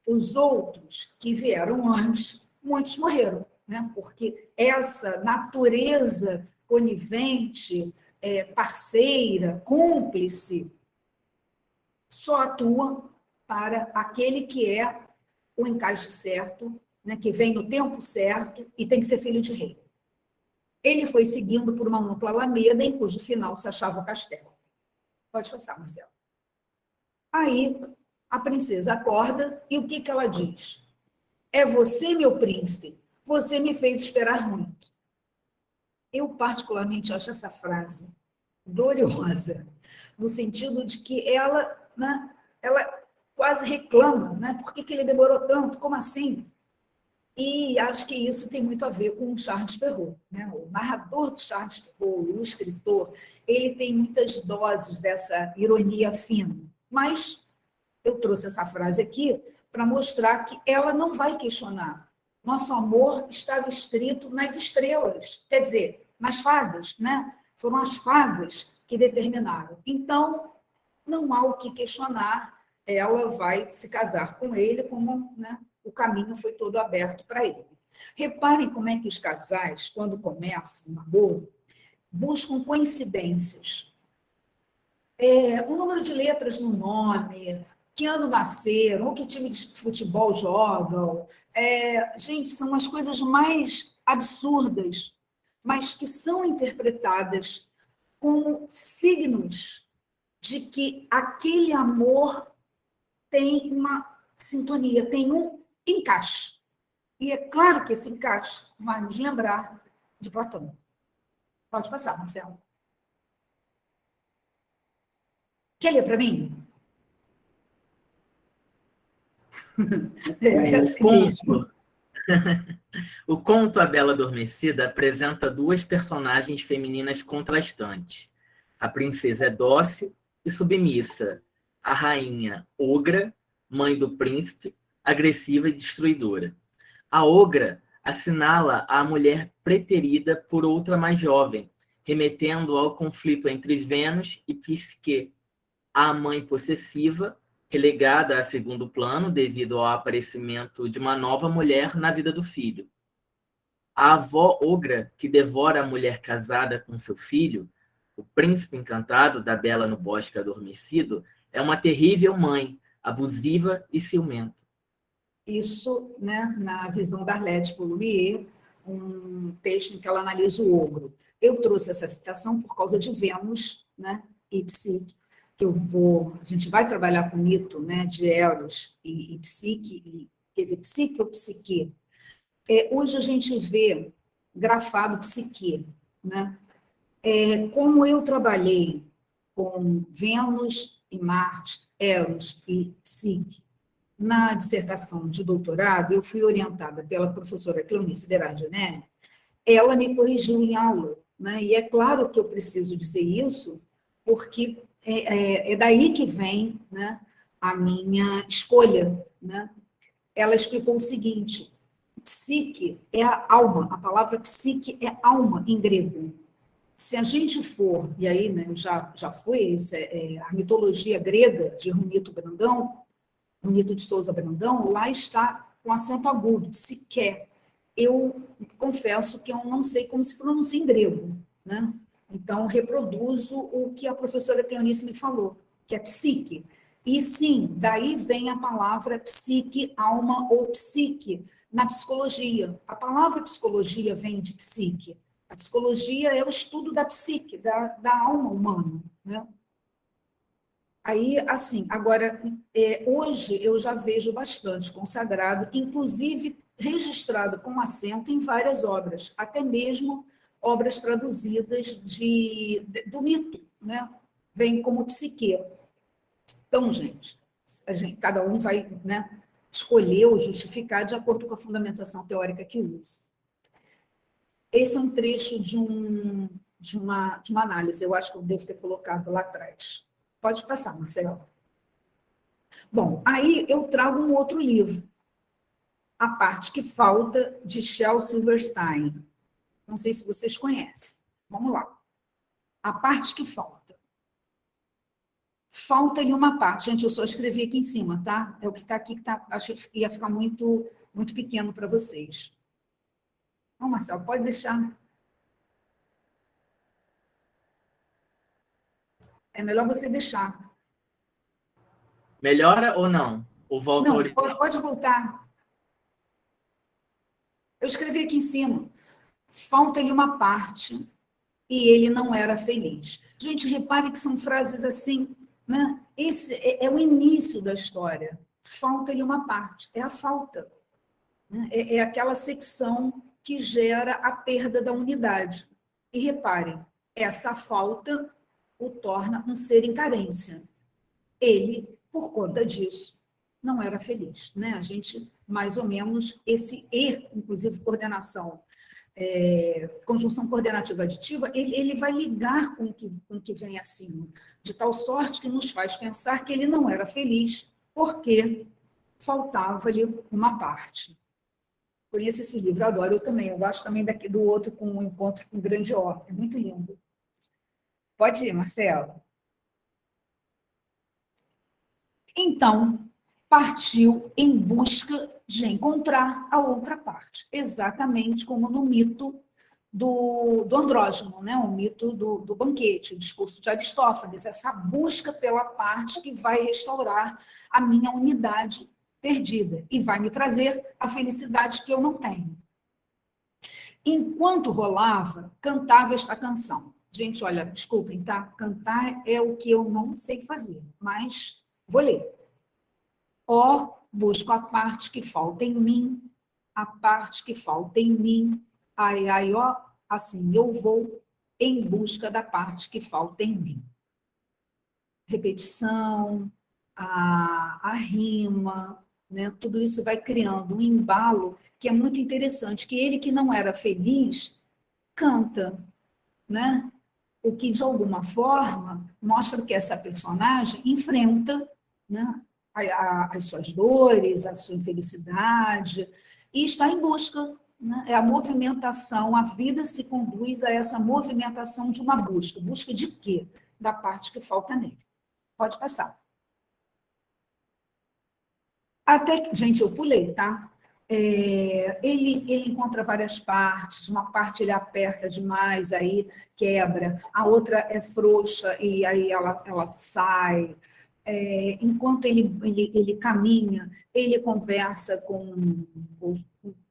Os outros que vieram antes, muitos morreram, né? Porque essa natureza conivente, parceira, cúmplice, só atua para aquele que é o encaixe certo, né? Que vem no tempo certo e tem que ser filho de rei. Ele foi seguindo por uma ampla alameda, em cujo final se achava o castelo. Pode passar, Marcelo. Aí, a princesa acorda e o que ela diz? É você, meu príncipe, você me fez esperar muito. Eu, particularmente, acho essa frase gloriosa, no sentido de que ela, né, ela quase reclama, né? Por que ele demorou tanto? Como assim? E acho que isso tem muito a ver com o Charles Perrault, né? O narrador do Charles Perrault, o escritor, ele tem muitas doses dessa ironia fina. Mas eu trouxe essa frase aqui para mostrar que ela não vai questionar. Nosso amor estava escrito nas estrelas, quer dizer, nas fadas, né? Foram as fadas que determinaram. Então, não há o que questionar, ela vai se casar com ele, como, né, o caminho foi todo aberto para ele. Reparem como é que os casais, quando começam o namoro, buscam coincidências. O número de letras no nome, que ano nasceram, ou que time de futebol jogam. Gente, são as coisas mais absurdas, mas que são interpretadas como signos de que aquele amor tem uma sintonia, tem um encaixe. E é claro que esse encaixe vai nos lembrar de Platão. Pode passar, Marcelo. Quer ler para mim? É assim mesmo. O conto A Bela Adormecida apresenta duas personagens femininas contrastantes. A princesa é dócil e submissa, a rainha ogra, mãe do príncipe, agressiva e destruidora. A ogra assinala a mulher preterida por outra mais jovem, remetendo ao conflito entre Vênus e Psique, a mãe possessiva, relegada a segundo plano devido ao aparecimento de uma nova mulher na vida do filho. A avó ogra, que devora a mulher casada com seu filho, o príncipe encantado da Bela no Bosque Adormecido, é uma terrível mãe, abusiva e ciumenta. Isso, né, na visão da Arlette Paulumier, um texto em que ela analisa o ogro. Eu trouxe essa citação por causa de Vênus, né, e Psique, que a gente vai trabalhar com o mito, né, de Eros e Psique, quer dizer, Psique ou Psique. Hoje a gente vê grafado Psique, né? Como eu trabalhei com Vênus e Marte, Eros e Psique, na dissertação de doutorado, eu fui orientada pela professora Cleonice Berardianelli, ela me corrigiu em aula, né? E é claro que eu preciso dizer isso, porque é daí que vem, né, a minha escolha, né? Ela explicou o seguinte: psique é a alma, a palavra psique é alma em grego. Se a gente for, e aí, né, já foi, isso a mitologia grega de Runito de Souza Brandão, lá está com acento agudo, psique. Eu confesso que eu não sei como se pronuncia em grego, né? Então, reproduzo o que a professora Cleonice me falou, que é psique. E sim, daí vem a palavra psique, alma ou psique, na psicologia. A palavra psicologia vem de psique. A psicologia é o estudo da psique, da alma humana, né? Aí, assim, agora, hoje eu já vejo bastante consagrado, inclusive registrado com acento em várias obras, até mesmo obras traduzidas do mito, né? Vem como psique. Então, gente, cada um vai, né, escolher ou justificar de acordo com a fundamentação teórica que usa. Esse é um trecho de uma análise, eu acho que eu devo ter colocado lá atrás. Pode passar, Marcelo. Bom, aí eu trago um outro livro, A Parte que Falta, de Shel Silverstein. Não sei se vocês conhecem. Vamos lá. A Parte que Falta. Falta-lhe uma parte. Gente, eu só escrevi aqui em cima, tá? É o que está aqui, que tá, achei que ia ficar muito, muito pequeno para vocês. Não, Marcelo, pode deixar. É melhor você deixar. Melhora ou não? Ou volta ao Não, original? pode voltar. Eu escrevi aqui em cima. Falta-lhe uma parte e ele não era feliz. Gente, repare que são frases assim, né? Esse é o início da história. Falta-lhe uma parte, é a falta. Né? É aquela secção que gera a perda da unidade. E reparem, essa falta o torna um ser em carência. Ele, por conta disso, não era feliz, né? A gente, mais ou menos, esse E, inclusive coordenação, conjunção coordenativa aditiva, ele vai ligar com o que vem acima, de tal sorte que nos faz pensar que ele não era feliz, porque faltava-lhe uma parte. Conheço esse livro, adoro, eu também. Eu gosto também do outro, com o Encontro com o Grande Ó. É muito lindo. Pode ir, Marcelo. Então, partiu em busca de encontrar a outra parte, exatamente como no mito do andrógeno, né? O mito do banquete, o discurso de Aristófanes, essa busca pela parte que vai restaurar a minha unidade perdida e vai me trazer a felicidade que eu não tenho. Enquanto rolava, cantava esta canção. Gente, olha, desculpem, tá? Cantar é o que eu não sei fazer, mas vou ler. Ó, busco a parte que falta em mim, a parte que falta em mim. Ai, ai, ó, assim eu vou em busca da parte que falta em mim. Repetição, a rima, né? Tudo isso vai criando um embalo que é muito interessante, que ele que não era feliz, canta, né? O que, de alguma forma, mostra que essa personagem enfrenta, né, as suas dores, a sua infelicidade, e está em busca, né? É a movimentação, a vida se conduz a essa movimentação de uma busca. Busca de quê? Da parte que falta nele. Pode passar. Até que, gente, eu pulei, tá? Ele encontra várias partes, uma parte ele aperta demais, aí quebra, a outra é frouxa e aí ela sai. Enquanto ele caminha, ele conversa com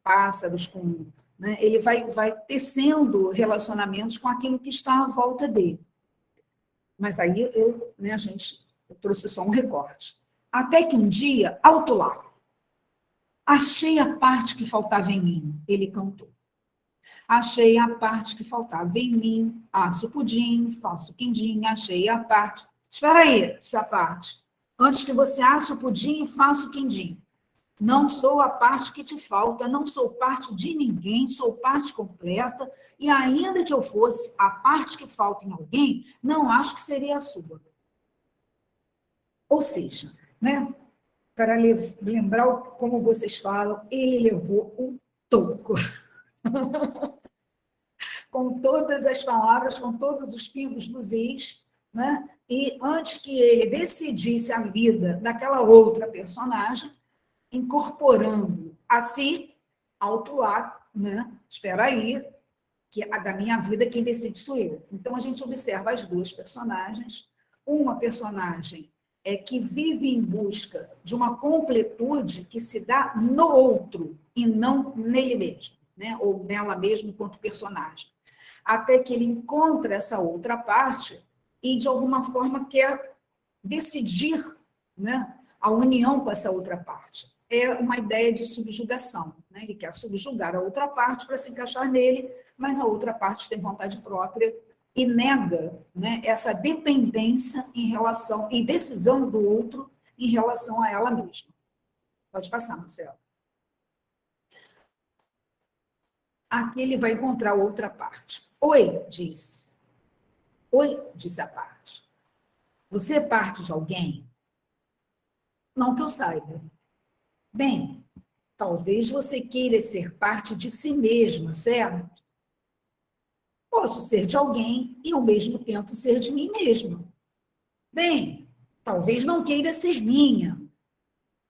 pássaros, né? Ele vai tecendo relacionamentos com aquilo que está à volta dele. Mas aí né, eu trouxe só um recorte. Até que um dia, alto lá, achei a parte que faltava em mim, ele cantou. Achei a parte que faltava em mim, asso pudim, faço quindim, achei a parte. Espera aí, essa parte. Antes que você asse o pudim, faço quindim. Não sou a parte que te falta, não sou parte de ninguém, sou parte completa, e ainda que eu fosse a parte que falta em alguém, não acho que seria a sua. Ou seja, né, para lembrar como vocês falam, ele levou um toco. Com todas as palavras, com todos os pingos dos is, né? E antes que ele decidisse a vida daquela outra personagem, incorporando a si, alto lá, né? Espera aí, que a da minha vida quem decide sou eu. Então a gente observa as duas personagens, uma personagem que vive em busca de uma completude que se dá no outro e não nele mesmo, né? Ou nela mesmo enquanto personagem. Até que ele encontra essa outra parte e, de alguma forma, quer decidir, né, a união com essa outra parte. É uma ideia de subjugação, né? Ele quer subjugar a outra parte para se encaixar nele, mas a outra parte tem vontade própria e nega, né, essa dependência em relação e decisão do outro em relação a ela mesma. Pode passar, Marcelo. Aqui ele vai encontrar outra parte. Oi, disse. Oi, disse a parte. Você é parte de alguém? Não que eu saiba. Bem, talvez você queira ser parte de si mesma, certo? Posso ser de alguém e, ao mesmo tempo, ser de mim mesma. Bem, talvez não queira ser minha.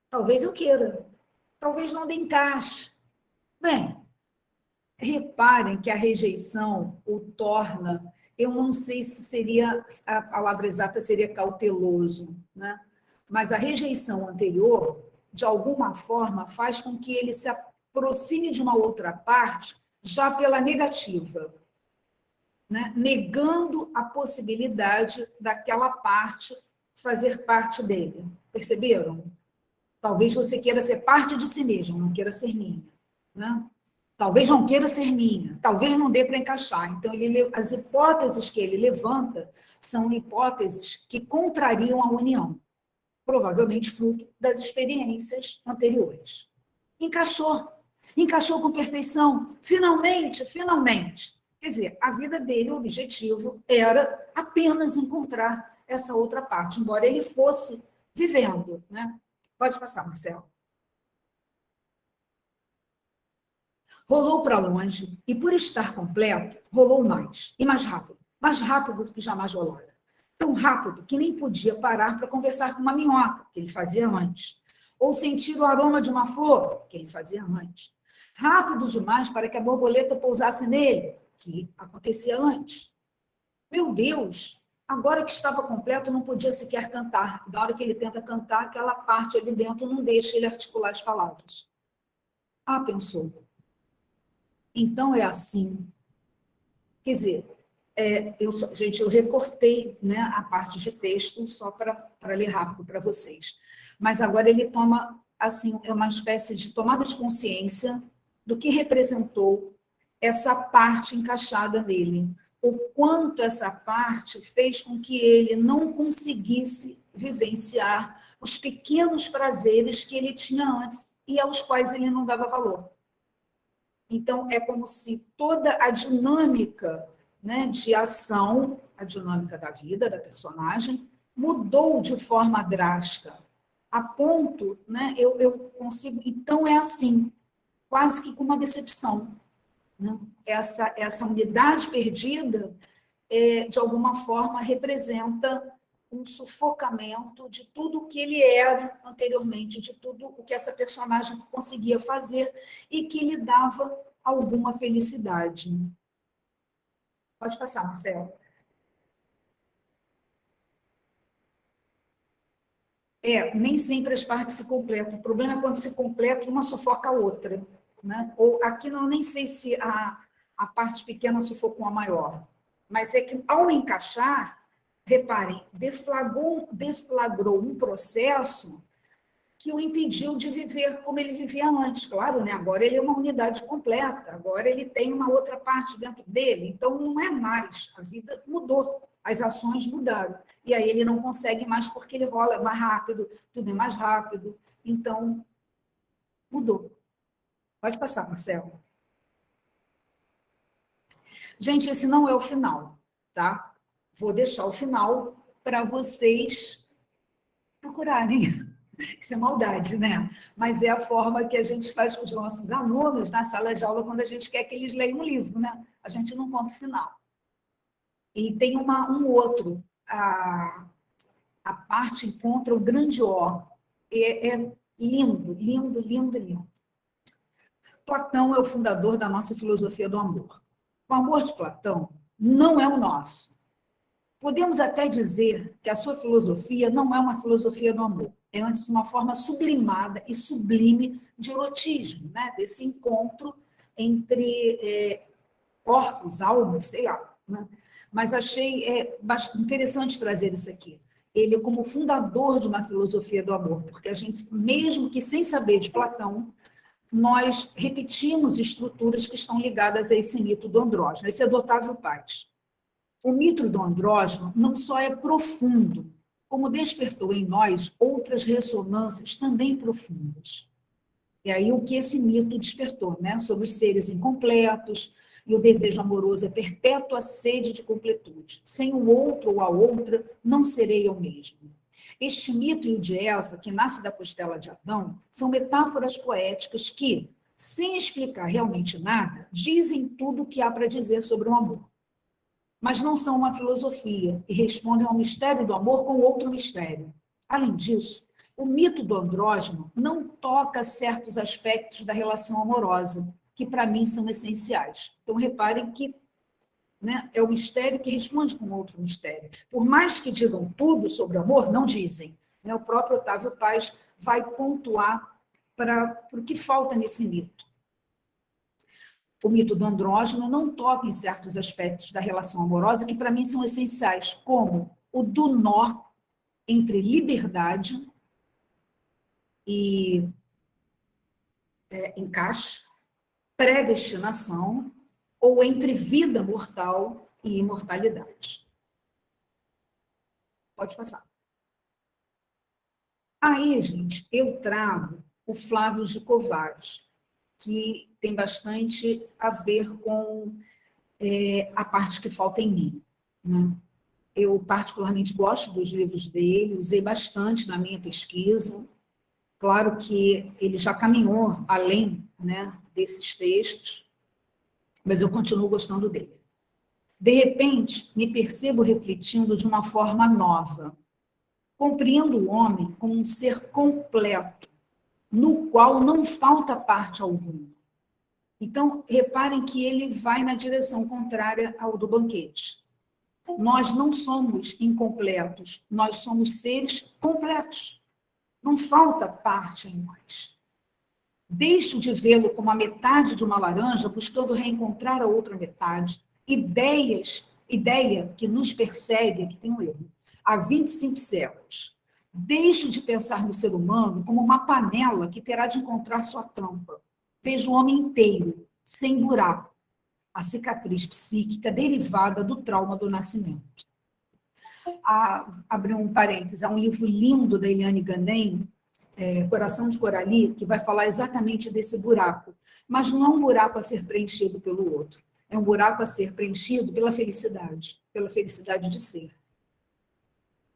Talvez eu queira. Talvez não dê encaixe. Bem, reparem que a rejeição o torna, eu não sei se seria, a palavra exata seria cauteloso, né? Mas a rejeição anterior, de alguma forma, faz com que ele se aproxime de uma outra parte já pela negativa, né? Negando a possibilidade daquela parte fazer parte dele. Perceberam? Talvez você queira ser parte de si mesmo, não queira ser minha, né? Talvez não queira ser minha, talvez não dê para encaixar. Então, as hipóteses que ele levanta são hipóteses que contrariam a união. provavelmente fruto das experiências anteriores. Encaixou com perfeição, finalmente. Quer dizer, a vida dele, o objetivo era apenas encontrar essa outra parte, embora ele fosse vivendo, né? Pode passar, Marcelo. Rolou para longe e, por estar completo, rolou mais, e mais rápido do que jamais rolara. Tão rápido que nem podia parar para conversar com uma minhoca, que ele fazia antes, ou sentir o aroma de uma flor, que ele fazia antes. Rápido demais para que a borboleta pousasse nele, que acontecia antes. Meu Deus, agora que estava completo, não podia sequer cantar. Na hora que ele tenta cantar, aquela parte ali dentro não deixa ele articular as palavras. Ah, pensou. Então é assim. Quer dizer, eu recortei, né, a parte de texto só para ler rápido para vocês. Mas agora ele toma, assim, é uma espécie de tomada de consciência do que representou essa parte encaixada nele. O quanto essa parte fez com que ele não conseguisse vivenciar os pequenos prazeres que ele tinha antes e aos quais ele não dava valor. Então, é como se toda a dinâmica, né, de ação, a dinâmica da vida, da personagem, mudou de forma drástica, a ponto, né, eu consigo... Então, é assim, quase que com uma decepção. Né? Essa unidade perdida, de alguma forma, representa um sufocamento de tudo o que ele era anteriormente, de tudo o que essa personagem conseguia fazer e que lhe dava alguma felicidade. Pode passar, Marcelo. Nem sempre as partes se completam. O problema é quando se completa, uma sufoca a outra. Né? Ou aqui não, nem sei se a parte pequena sufocou a maior, mas é que, ao encaixar, reparem, deflagrou um processo que o impediu de viver como ele vivia antes. Claro, né? Agora ele é uma unidade completa, agora ele tem uma outra parte dentro dele, então não é mais, a vida mudou, as ações mudaram, e aí ele não consegue mais porque ele rola mais rápido, tudo é mais rápido, então mudou. Pode passar, Marcelo. Gente, esse não é o final, tá? Vou deixar o final para vocês procurarem. Isso é maldade, né? Mas é a forma que a gente faz com os nossos alunos na sala de aula quando a gente quer que eles leiam um livro, né? A gente não conta o final. E tem um outro, a parte encontra o grande O. É lindo. Platão é o fundador da nossa filosofia do amor. O amor de Platão não é o nosso. Podemos até dizer que a sua filosofia não é uma filosofia do amor, é antes uma forma sublimada e sublime de erotismo, né? Desse encontro entre corpos, almas, sei lá. Né? Mas achei bastante interessante trazer isso aqui. Ele como fundador de uma filosofia do amor, porque a gente, mesmo que sem saber de Platão, nós repetimos estruturas que estão ligadas a esse mito do andrógeno. Esse é do Otávio Paz. O mito do andrógeno não só é profundo, como despertou em nós outras ressonâncias também profundas. E aí o que esse mito despertou, né? Sobre os seres incompletos, e o desejo amoroso é perpétua sede de completude. Sem o outro ou a outra, não serei eu mesmo. Este mito e o de Eva, que nasce da costela de Adão, são metáforas poéticas que, sem explicar realmente nada, dizem tudo o que há para dizer sobre o amor. Mas não são uma filosofia e respondem ao mistério do amor com outro mistério. Além disso, o mito do andrógeno não toca certos aspectos da relação amorosa, que para mim são essenciais. Então, reparem que, né, é o mistério que responde com outro mistério. Por mais que digam tudo sobre o amor, não dizem. Né? O próprio Otávio Paz vai pontuar para o que falta nesse mito. O mito do andrógeno não toca em certos aspectos da relação amorosa que, para mim, são essenciais, como o do nó entre liberdade e encaixe, predestinação, ou entre vida mortal e imortalidade. Pode passar. Aí, gente, eu trago o Flávio de Kovács, que tem bastante a ver com a parte que falta em mim, né? Eu particularmente gosto dos livros dele, usei bastante na minha pesquisa. Claro que ele já caminhou além, né, desses textos, mas eu continuo gostando dele. De repente, me percebo refletindo de uma forma nova. Compreendo o homem como um ser completo, no qual não falta parte alguma. Então, reparem que ele vai na direção contrária ao do banquete. Nós não somos incompletos, nós somos seres completos. Não falta parte em nós. Deixo de vê-lo como a metade de uma laranja buscando reencontrar a outra metade. Ideia que nos persegue, aqui tem um erro, há 25 séculos. Deixo de pensar no ser humano como uma panela que terá de encontrar sua tampa. Vejo o homem inteiro, sem buraco, a cicatriz psíquica derivada do trauma do nascimento. Abrir um parênteses, há um livro lindo da Eliane Ganem, Coração de Coralie, que vai falar exatamente desse buraco, mas não é um buraco a ser preenchido pelo outro, é um buraco a ser preenchido pela felicidade de ser.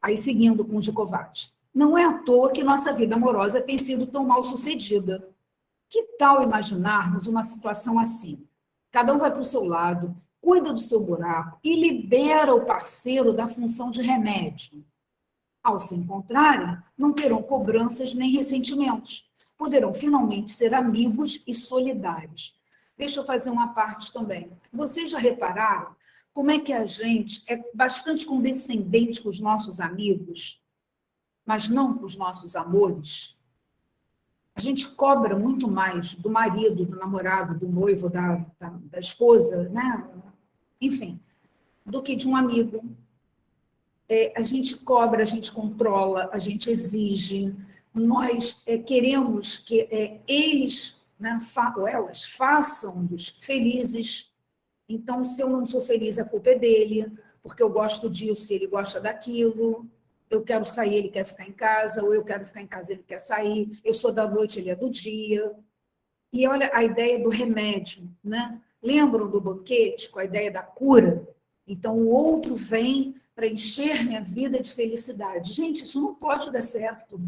Aí, seguindo com o de Kovács, não é à toa que nossa vida amorosa tem sido tão mal sucedida. Que tal imaginarmos uma situação assim? Cada um vai para o seu lado, cuida do seu buraco e libera o parceiro da função de remédio. Ao se encontrarem, não terão cobranças nem ressentimentos. Poderão finalmente ser amigos e solidários. Deixa eu fazer uma parte também. Vocês já repararam como é que a gente é bastante condescendente com os nossos amigos, mas não com os nossos amores? A gente cobra muito mais do marido, do namorado, do noivo, da esposa, né? Enfim, do que de um amigo. A gente cobra, a gente controla, a gente exige. Nós queremos que eles, né, ou elas, façam-nos felizes. Então, se eu não sou feliz, a culpa é dele, porque eu gosto disso e ele gosta daquilo. Eu quero sair, ele quer ficar em casa, ou eu quero ficar em casa, ele quer sair. Eu sou da noite, ele é do dia. E olha a ideia do remédio, né? Lembram do banquete, com a ideia da cura? Então, o outro vem para encher minha vida de felicidade. Gente, isso não pode dar certo.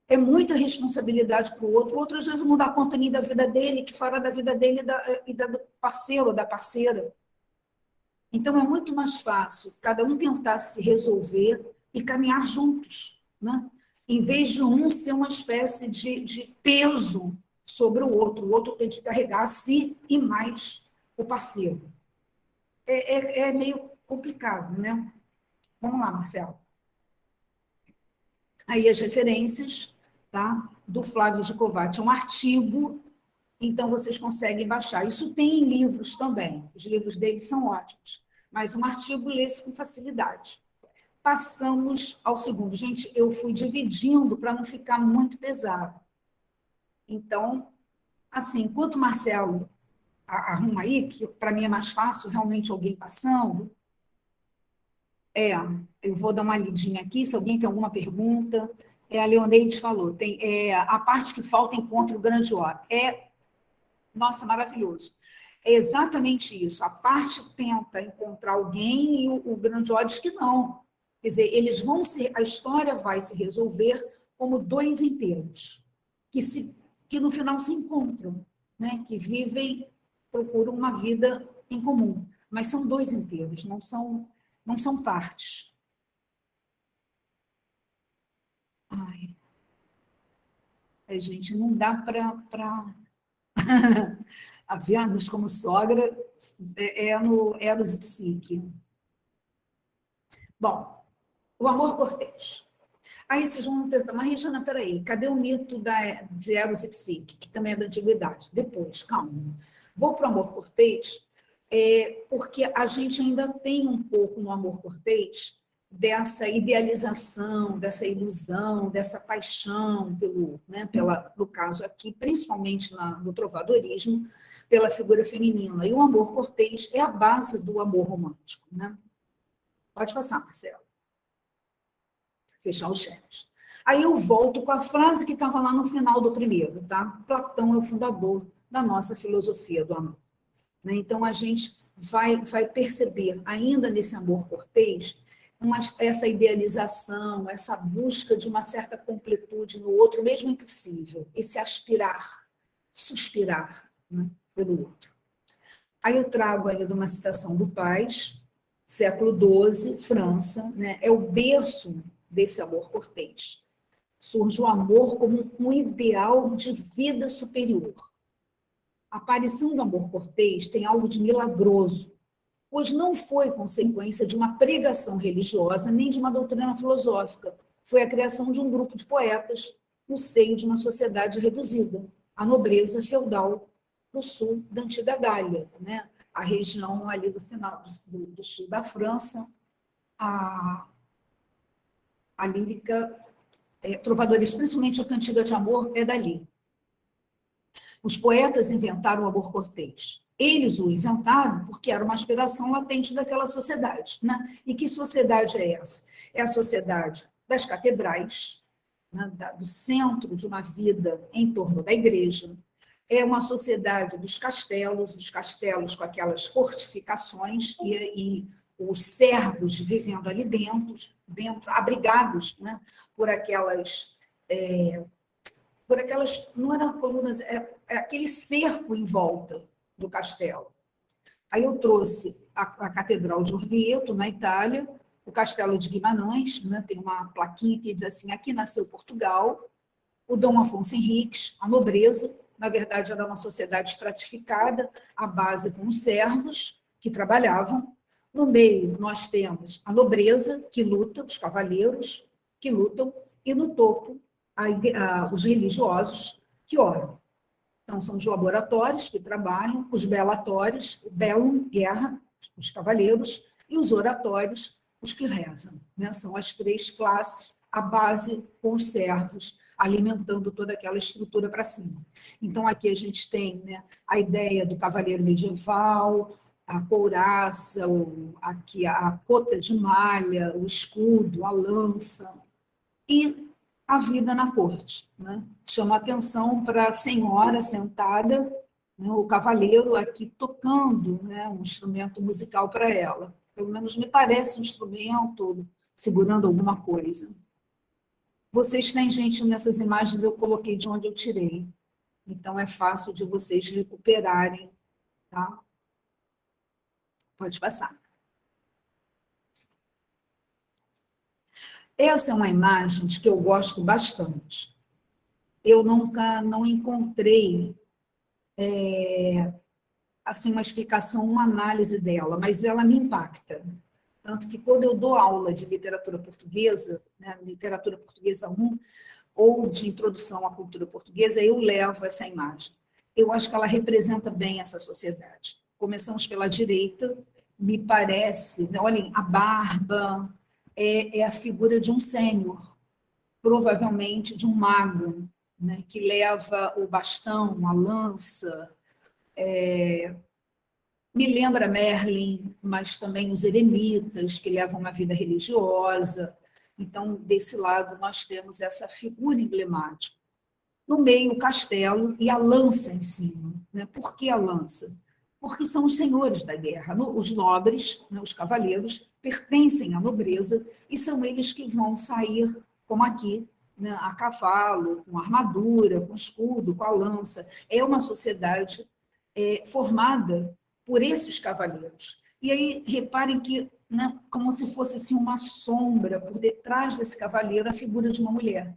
É muita responsabilidade para o outro. O outro, às vezes, não dá conta nem da vida dele, que fará da vida dele e da do parceiro ou da parceira. Então, é muito mais fácil cada um tentar se resolver e caminhar juntos, né? Em vez de um ser uma espécie de peso sobre o outro tem que carregar a si e mais o parceiro. É meio complicado, né? Vamos lá, Marcelo. Aí as referências, tá? Do Flávio de Kovács, é um artigo, então vocês conseguem baixar. Isso tem em livros também, os livros dele são ótimos, mas um artigo lê-se com facilidade. Passamos ao segundo. Gente, eu fui dividindo para não ficar muito pesado. Então, assim, enquanto o Marcelo arruma aí, que para mim é mais fácil realmente alguém passando, eu vou dar uma lidinha aqui, se alguém tem alguma pergunta. A Leoneide falou, a parte que falta encontra o grande ó. Nossa, maravilhoso. É exatamente isso. A parte tenta encontrar alguém e o grande ó diz que não. Quer dizer, a história vai se resolver como dois inteiros, que no final se encontram, né? Que vivem, procuram uma vida em comum. Mas são dois inteiros, não são partes. Ai, gente, não dá para a Vênus como sogra no Eros e Psique. Bom, o amor cortês. Aí vocês vão me perguntar, mas Regina, peraí, cadê o mito de Eros e Psique, que também é da antiguidade? Depois, calma. Vou para o amor cortês, porque a gente ainda tem um pouco no amor cortês dessa idealização, dessa ilusão, dessa paixão no caso aqui, principalmente no trovadorismo, pela figura feminina. E o amor cortês é a base do amor romântico, né? Pode passar, Marcelo. Fechar os chats. Aí eu volto com a frase que estava lá no final do primeiro, tá? Platão é o fundador da nossa filosofia do amor. Né? Então, a gente vai perceber, ainda nesse amor cortês, essa idealização, essa busca de uma certa completude no outro, mesmo impossível, esse aspirar, suspirar, né, pelo outro. Aí eu trago ainda uma citação do Paz, século XII, França, né, é o berço desse amor cortês. Surge o amor como um ideal de vida superior. A aparição do amor cortês tem algo de milagroso, pois não foi consequência de uma pregação religiosa nem de uma doutrina filosófica. Foi a criação de um grupo de poetas no seio de uma sociedade reduzida, a nobreza feudal do sul da antiga Gália, né? A região ali do final do sul da França, a lírica, trovadores, principalmente a cantiga de amor, é dali. Os poetas inventaram o amor cortês. Eles o inventaram porque era uma aspiração latente daquela sociedade. Né? E que sociedade é essa? É a sociedade das catedrais, né? Do centro de uma vida em torno da igreja. É uma sociedade dos castelos com aquelas fortificações e os servos vivendo ali dentro abrigados, né? por aquelas... não eram colunas, é aquele cerco em volta do castelo. Aí eu trouxe a Catedral de Orvieto, na Itália, o Castelo de Guimarães, né, tem uma plaquinha que diz assim, aqui nasceu Portugal, o Dom Afonso Henriques, a nobreza, na verdade era uma sociedade estratificada, a base com os servos que trabalhavam, no meio nós temos a nobreza que luta, os cavaleiros que lutam, e no topo os religiosos que oram. Então, são os laboratórios que trabalham, os belatórios, o bellum, guerra, os cavaleiros, e os oratórios, os que rezam. Né? São as três classes, a base com os servos, alimentando toda aquela estrutura para cima. Então, aqui a gente tem, né, a ideia do cavaleiro medieval, a couraça, aqui a cota de malha, o escudo, a lança, e a vida na corte. Né? Chama atenção para a senhora sentada, né, o cavaleiro aqui tocando, né, um instrumento musical para ela. Pelo menos me parece um instrumento segurando alguma coisa. Vocês têm gente nessas imagens, eu coloquei de onde eu tirei. Então, é fácil de vocês recuperarem. Tá? Pode passar. Essa é uma imagem que eu gosto bastante. Eu nunca não encontrei assim, uma explicação, uma análise dela, mas ela me impacta. Tanto que quando eu dou aula de literatura portuguesa, né, literatura portuguesa 1, ou de introdução à cultura portuguesa, eu levo essa imagem. Eu acho que ela representa bem essa sociedade. Começamos pela direita, me parece, né, olhem, a barba é a figura de um sênior, provavelmente de um mago, né, que leva o bastão, a lança. Me lembra Merlin, mas também os eremitas, que levam uma vida religiosa. Então, desse lado, nós temos essa figura emblemática. No meio, o castelo e a lança em cima. Né? Por que a lança? Porque são os senhores da guerra. Os nobres, né, os cavaleiros, pertencem à nobreza e são eles que vão sair, como aqui, né, a cavalo, com armadura, com escudo, com a lança. É uma sociedade formada por esses cavaleiros. E aí, reparem que, né, como se fosse assim, uma sombra, por detrás desse cavaleiro, a figura de uma mulher.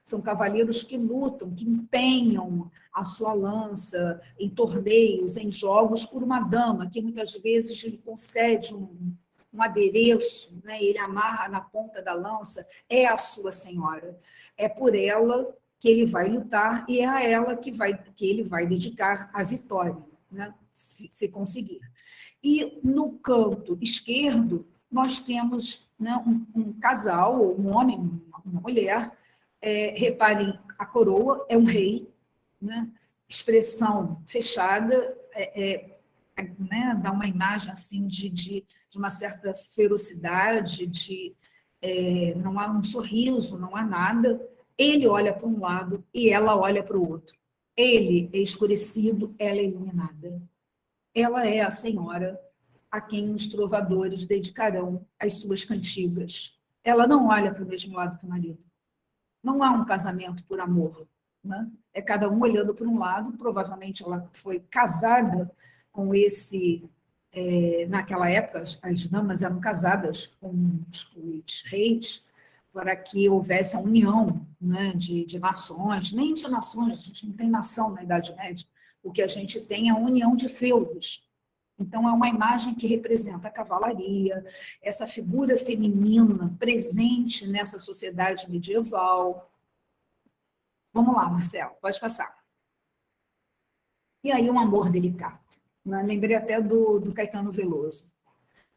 São cavaleiros que lutam, que empenham a sua lança em torneios, em jogos, por uma dama, que muitas vezes lhe concede um adereço, né, ele amarra na ponta da lança, é a sua senhora. É por ela que ele vai lutar e é a ela que ele vai dedicar a vitória, né, se conseguir. E no canto esquerdo, nós temos, né, um casal, ou um homem, uma mulher. Reparem, a coroa é um rei, né, expressão fechada, né, dá uma imagem assim de uma certa ferocidade, não há um sorriso, não há nada. Ele olha para um lado e ela olha para o outro. Ele é escurecido, ela é iluminada. Ela é a senhora a quem os trovadores dedicarão as suas cantigas. Ela não olha para o mesmo lado que o marido. Não há um casamento por amor, né? É cada um olhando para um lado. Provavelmente ela foi casada com esse... naquela época, as damas eram casadas com os reis para que houvesse a união, né, de nações. Nem de nações, a gente não tem nação na Idade Média. O que a gente tem é a união de feudos. Então, é uma imagem que representa a cavalaria, essa figura feminina presente nessa sociedade medieval. Vamos lá, Marcelo, pode passar. E aí, um amor delicado. Né? Lembrei até do Caetano Veloso.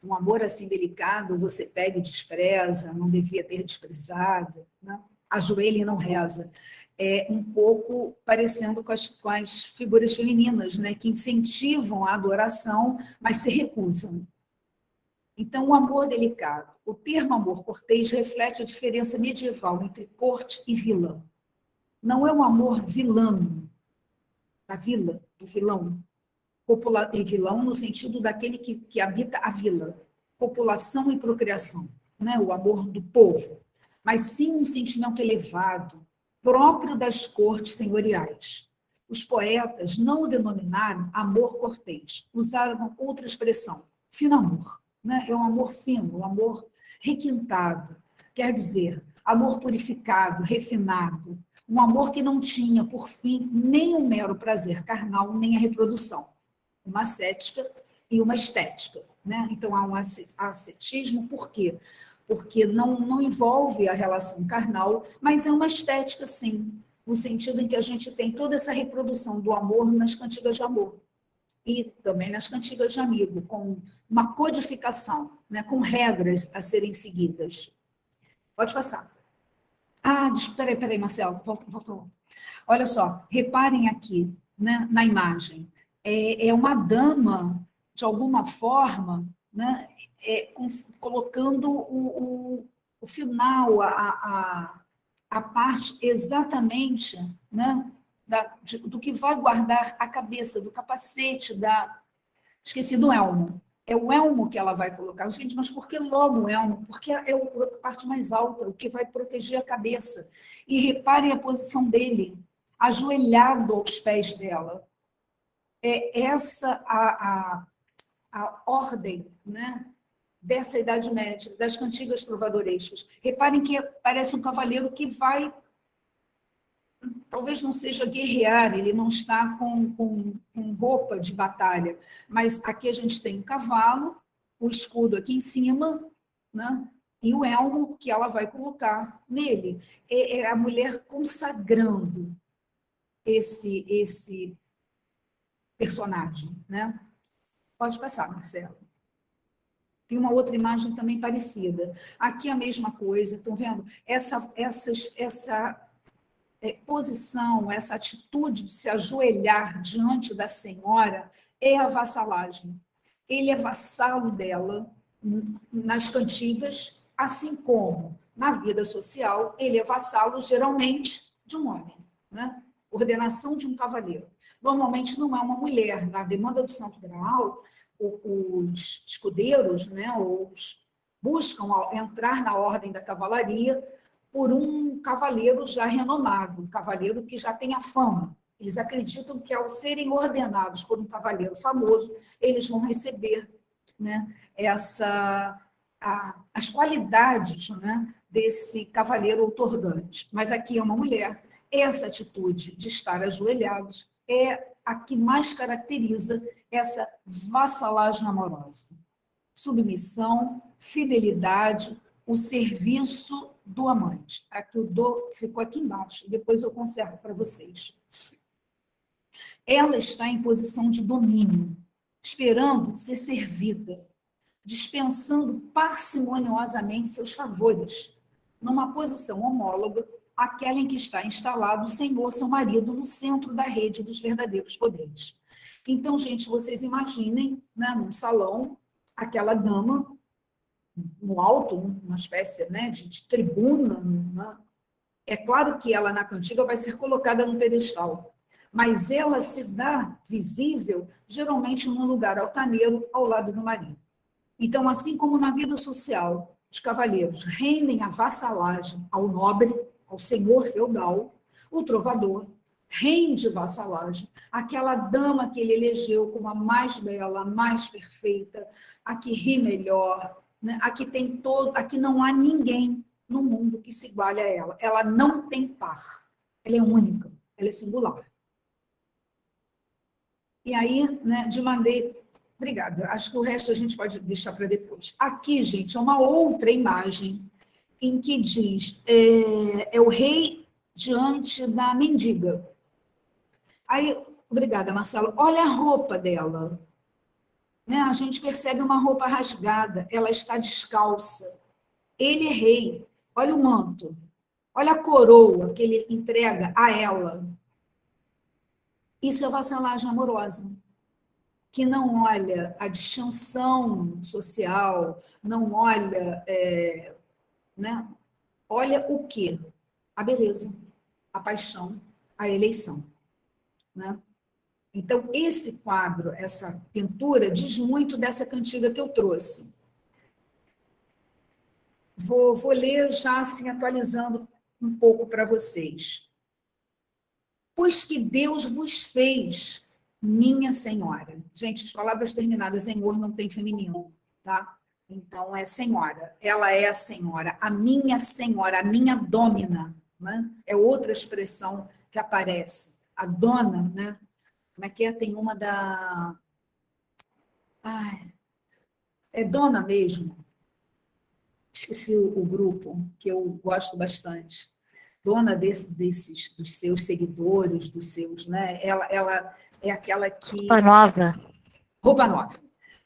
Um amor assim delicado, você pega e despreza, não devia ter desprezado, né? Ajoelha e não reza. É um pouco parecendo com as figuras femininas, né? Que incentivam a adoração, mas se recusam. Então, o amor delicado. O termo amor cortês reflete a diferença medieval entre corte e vilã. Não é um amor vilano, da vila, do vilão. E vilão no sentido daquele que habita a vila. População e procriação, né? O amor do povo. Mas sim um sentimento elevado, próprio das cortes senhoriais. Os poetas não o denominaram amor cortês, usaram outra expressão, fino amor. Né? É um amor fino, um amor requintado. Quer dizer, amor purificado, refinado, um amor que não tinha, por fim, nem o mero prazer carnal, nem a reprodução. Uma ascética e uma estética. Né? Então, há um ascetismo, por quê? Porque não envolve a relação carnal, mas é uma estética, sim, no sentido em que a gente tem toda essa reprodução do amor nas cantigas de amor. E também nas cantigas de amigo, com uma codificação, né? Com regras a serem seguidas. Pode passar. Peraí, Marcelo, volta. Olha só, reparem aqui, né, na imagem. É uma dama, de alguma forma, né, colocando o final, a parte exatamente, né, do que vai guardar a cabeça, do capacete, esqueci do elmo. É o elmo que ela vai colocar. Gente, mas por que logo o elmo? Porque é a parte mais alta, o que vai proteger a cabeça. E reparem a posição dele, ajoelhado aos pés dela. É essa a ordem, né, dessa Idade Média, das cantigas trovadorescas. Reparem que parece um cavaleiro que vai, talvez não seja guerrear, ele não está com roupa de batalha, mas aqui a gente tem um cavalo, o escudo aqui em cima, né, e o elmo que ela vai colocar nele. É a mulher consagrando esse personagem, né? Pode passar, Marcelo. Tem uma outra imagem também parecida. Aqui a mesma coisa, estão vendo? Essa posição, essa atitude de se ajoelhar diante da senhora é a vassalagem. Ele é vassalo dela nas cantigas, assim como na vida social, ele é vassalo, geralmente, de um homem, né? Ordenação de um cavaleiro. Normalmente não é uma mulher. Na demanda do Santo Graal, os escudeiros, né, buscam entrar na ordem da cavalaria por um cavaleiro já renomado, um cavaleiro que já tem a fama. Eles acreditam que, ao serem ordenados por um cavaleiro famoso, eles vão receber, né, as qualidades, né, desse cavaleiro outorgante. Mas aqui é uma mulher. Essa atitude de estar ajoelhados é a que mais caracteriza essa vassalagem amorosa. Submissão, fidelidade, o serviço do amante. Aqui o do ficou aqui embaixo, depois eu conserto para vocês. Ela está em posição de domínio, esperando ser servida, dispensando parcimoniosamente seus favores, numa posição homóloga àquela em que está instalado o Senhor, seu marido, no centro da rede dos verdadeiros poderes. Então, gente, vocês imaginem, né, num salão, aquela dama no alto, uma espécie, né, de tribuna, né, É claro que ela, na cantiga, vai ser colocada no pedestal, mas ela se dá visível, geralmente, num lugar altaneiro, ao lado do marido. Então, assim como na vida social, os cavalheiros rendem a vassalagem ao nobre, ao senhor feudal, o trovador rende vassalagem àquela dama que ele elegeu como a mais bela, a mais perfeita, a que ri melhor, né? A que não há ninguém no mundo que se iguale a ela. Ela não tem par. Ela é única, ela é singular. E aí, né, de maneira... Obrigada. Acho que o resto a gente pode deixar para depois. Aqui, gente, é uma outra imagem em que diz é o rei diante da mendiga. Aí, obrigada, Marcelo. Olha a roupa dela. Né? A gente percebe uma roupa rasgada. Ela está descalça. Ele é rei. Olha o manto. Olha a coroa que ele entrega a ela. Isso é vassalagem amorosa, que não olha a distinção social, não olha, né? Olha o quê? A beleza, a paixão, a eleição. Né? Então, esse quadro, essa pintura, diz muito dessa cantiga que eu trouxe. Vou ler já assim, atualizando um pouco para vocês. Pois que Deus vos fez, minha senhora. Gente, as palavras terminadas em or não tem feminino, tá? Então, é senhora. Ela é a senhora, a minha dômina, né? É outra expressão que aparece. A dona, né? Como é que é? Tem uma da... Ai, é dona mesmo. Esqueci o grupo, que eu gosto bastante. Dona dos seus seguidores, dos seus, né? Ela é aquela que... Roupa nova. Roupa nova.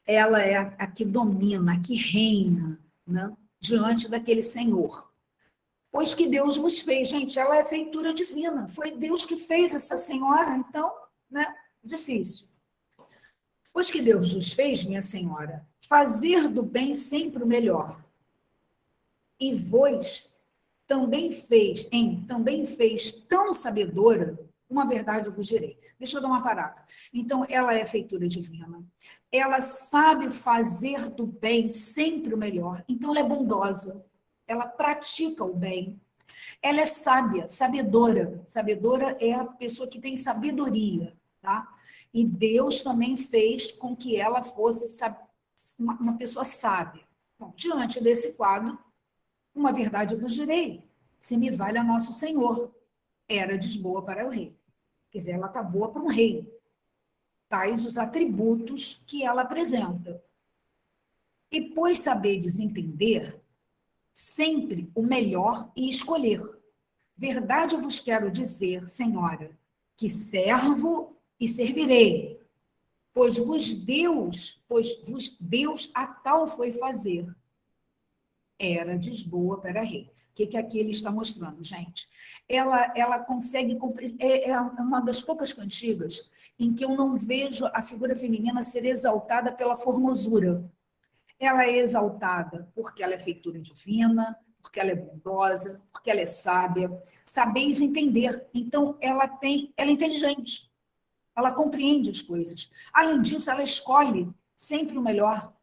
Ela é a que domina, a que reina, né? Diante daquele senhor. Pois que Deus vos fez. Gente, ela é feitura divina. Foi Deus que fez essa senhora, então, né? Difícil. Pois que Deus vos fez, minha senhora, fazer do bem sempre o melhor. E vós também fez tão sabedora, uma verdade eu vos direi. Deixa eu dar uma parada. Então, ela é feitura divina. Ela sabe fazer do bem sempre o melhor. Então, ela é bondosa. Ela pratica o bem. Ela é sábia, sabedora. Sabedora é a pessoa que tem sabedoria, tá? E Deus também fez com que ela fosse uma pessoa sábia. Bom, diante desse quadro, uma verdade eu vos direi, se me vale a nosso Senhor, érades boa para o rei. Quer dizer, ela está boa para um rei. Tais os atributos que ela apresenta. E pois sabedes entender sempre o melhor e escolher. Verdade eu vos quero dizer, senhora, que servo e servirei, pois vos Deus a tal foi fazer. Érades boa para rei. O que aqui ele está mostrando, gente? Ela consegue... É uma das poucas cantigas em que eu não vejo a figura feminina ser exaltada pela formosura. Ela é exaltada porque ela é feitura divina, porque ela é bondosa, porque ela é sábia. Sabeis entender. Então, ela é inteligente. Ela compreende as coisas. Além disso, ela escolhe sempre o melhor.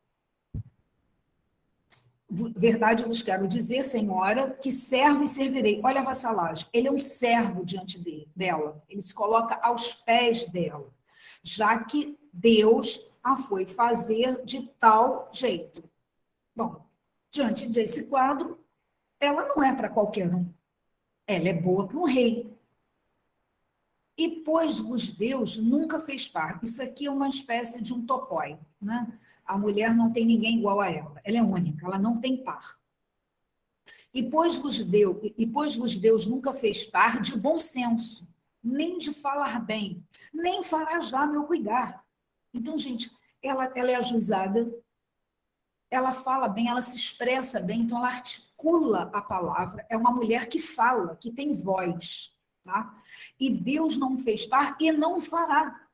Verdade eu vos quero dizer, senhora, que servo e servirei. Olha a vassalagem. Ele é um servo diante dela. Ele se coloca aos pés dela, já que Deus a foi fazer de tal jeito. Bom, diante desse quadro, ela não é para qualquer um. Ela é boa para um rei. E pois-vos Deus nunca fez par. Isso aqui é uma espécie de um topói, né? A mulher não tem ninguém igual a ela. Ela é única, ela não tem par. E pois-vos Deus nunca fez par de bom senso, nem de falar bem, nem fará já meu cuidar. Então, gente, ela é ajuizada, ela fala bem, ela se expressa bem, então ela articula a palavra. É uma mulher que fala, que tem voz. Tá? E Deus não fez par e não fará.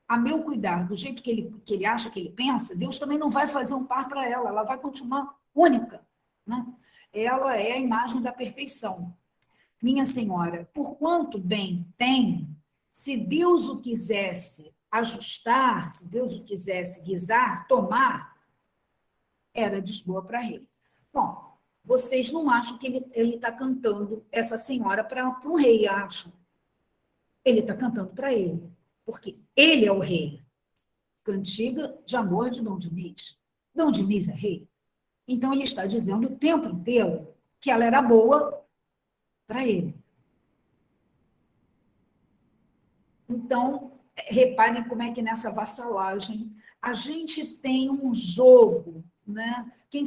A meu cuidar, do jeito que ele acha, que ele pensa, Deus também não vai fazer um par para ela vai continuar única. Né? Ela é a imagem da perfeição. minha senhora, por quanto bem tem, se Deus o quisesse ajustar, se Deus o quisesse guisar, tomar, era desboa para rei. Bom, vocês não acham que ele está cantando essa senhora para um rei, acham? Ele está cantando para ele, porque ele é o rei. Cantiga de amor de Dom Diniz. Dom Diniz é rei. Então, ele está dizendo o tempo inteiro que ela era boa para ele. Então, reparem como é que nessa vassalagem a gente tem um jogo, né? Quem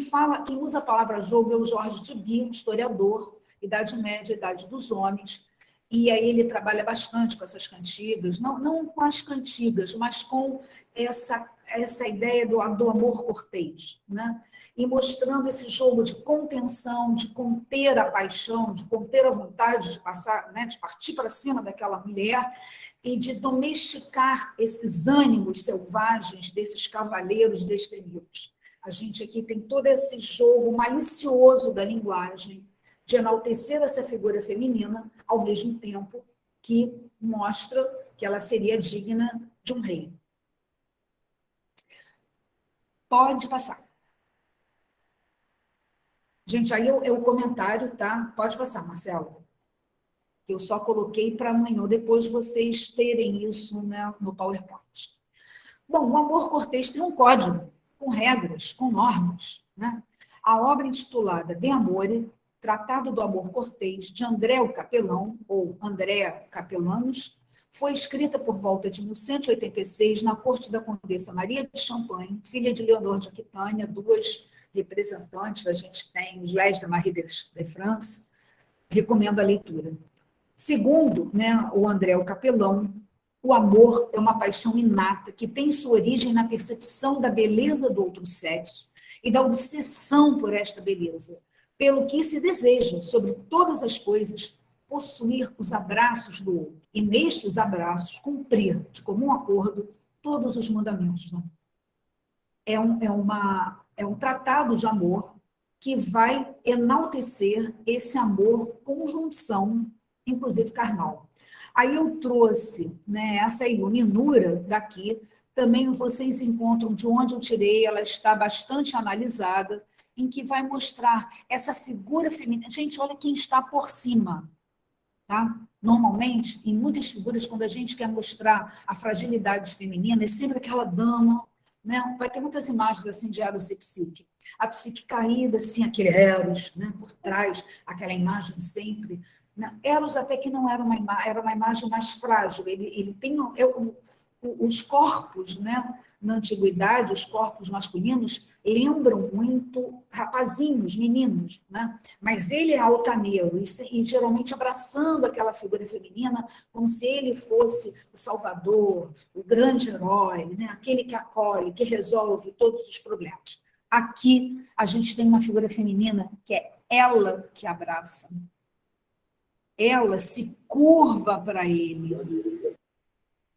usa a palavra jogo é o Jorge de Bie, historiador, Idade Média, Idade dos Homens, e aí ele trabalha bastante com essas cantigas, não com as cantigas, mas com essa ideia do amor cortês, né? E mostrando esse jogo de contenção, de conter a paixão, de conter a vontade de passar, né, de partir para cima daquela mulher, e de domesticar esses ânimos selvagens desses cavaleiros destemidos. A gente aqui tem todo esse jogo malicioso da linguagem, de enaltecer essa figura feminina, ao mesmo tempo que mostra que ela seria digna de um rei. Pode passar. Gente, aí é o comentário, tá? Pode passar, Marcelo. Eu só coloquei para amanhã, depois vocês terem isso, né, no PowerPoint. Bom, o amor cortês tem um código, com regras, com normas, né? A obra intitulada De Amore, Tratado do Amor Cortês, de André o Capelão, ou Andrea Capellanos, foi escrita por volta de 1186 na corte da Condessa Maria de Champagne, filha de Leonor de Aquitânia, duas representantes, a gente tem os Leis da Marie de France, recomendo a leitura. Segundo, né, o André o Capelão, o amor é uma paixão inata que tem sua origem na percepção da beleza do outro sexo e da obsessão por esta beleza, pelo que se deseja, sobre todas as coisas, possuir os abraços do outro e, nestes abraços, cumprir, de comum acordo, todos os mandamentos do amor. É um tratado de amor que vai enaltecer esse amor conjunção, inclusive carnal. Aí eu trouxe, né, essa iluminura daqui, também vocês encontram de onde eu tirei, ela está bastante analisada, em que vai mostrar essa figura feminina. Gente, olha quem está por cima. Tá? Normalmente, em muitas figuras, quando a gente quer mostrar a fragilidade feminina, é sempre aquela dama, né? Vai ter muitas imagens assim de Eros e Psique. A Psique caída, assim, aquele Eros, né? Por trás, aquela imagem sempre. Né? Eros até que não era era uma imagem mais frágil, ele tem os corpos, né? Na antiguidade, os corpos masculinos lembram muito rapazinhos, meninos, né? Mas ele é altaneiro e geralmente abraçando aquela figura feminina como se ele fosse o salvador, o grande herói, né? Aquele que acolhe, que resolve todos os problemas. Aqui a gente tem uma figura feminina que é ela que abraça, ela se curva para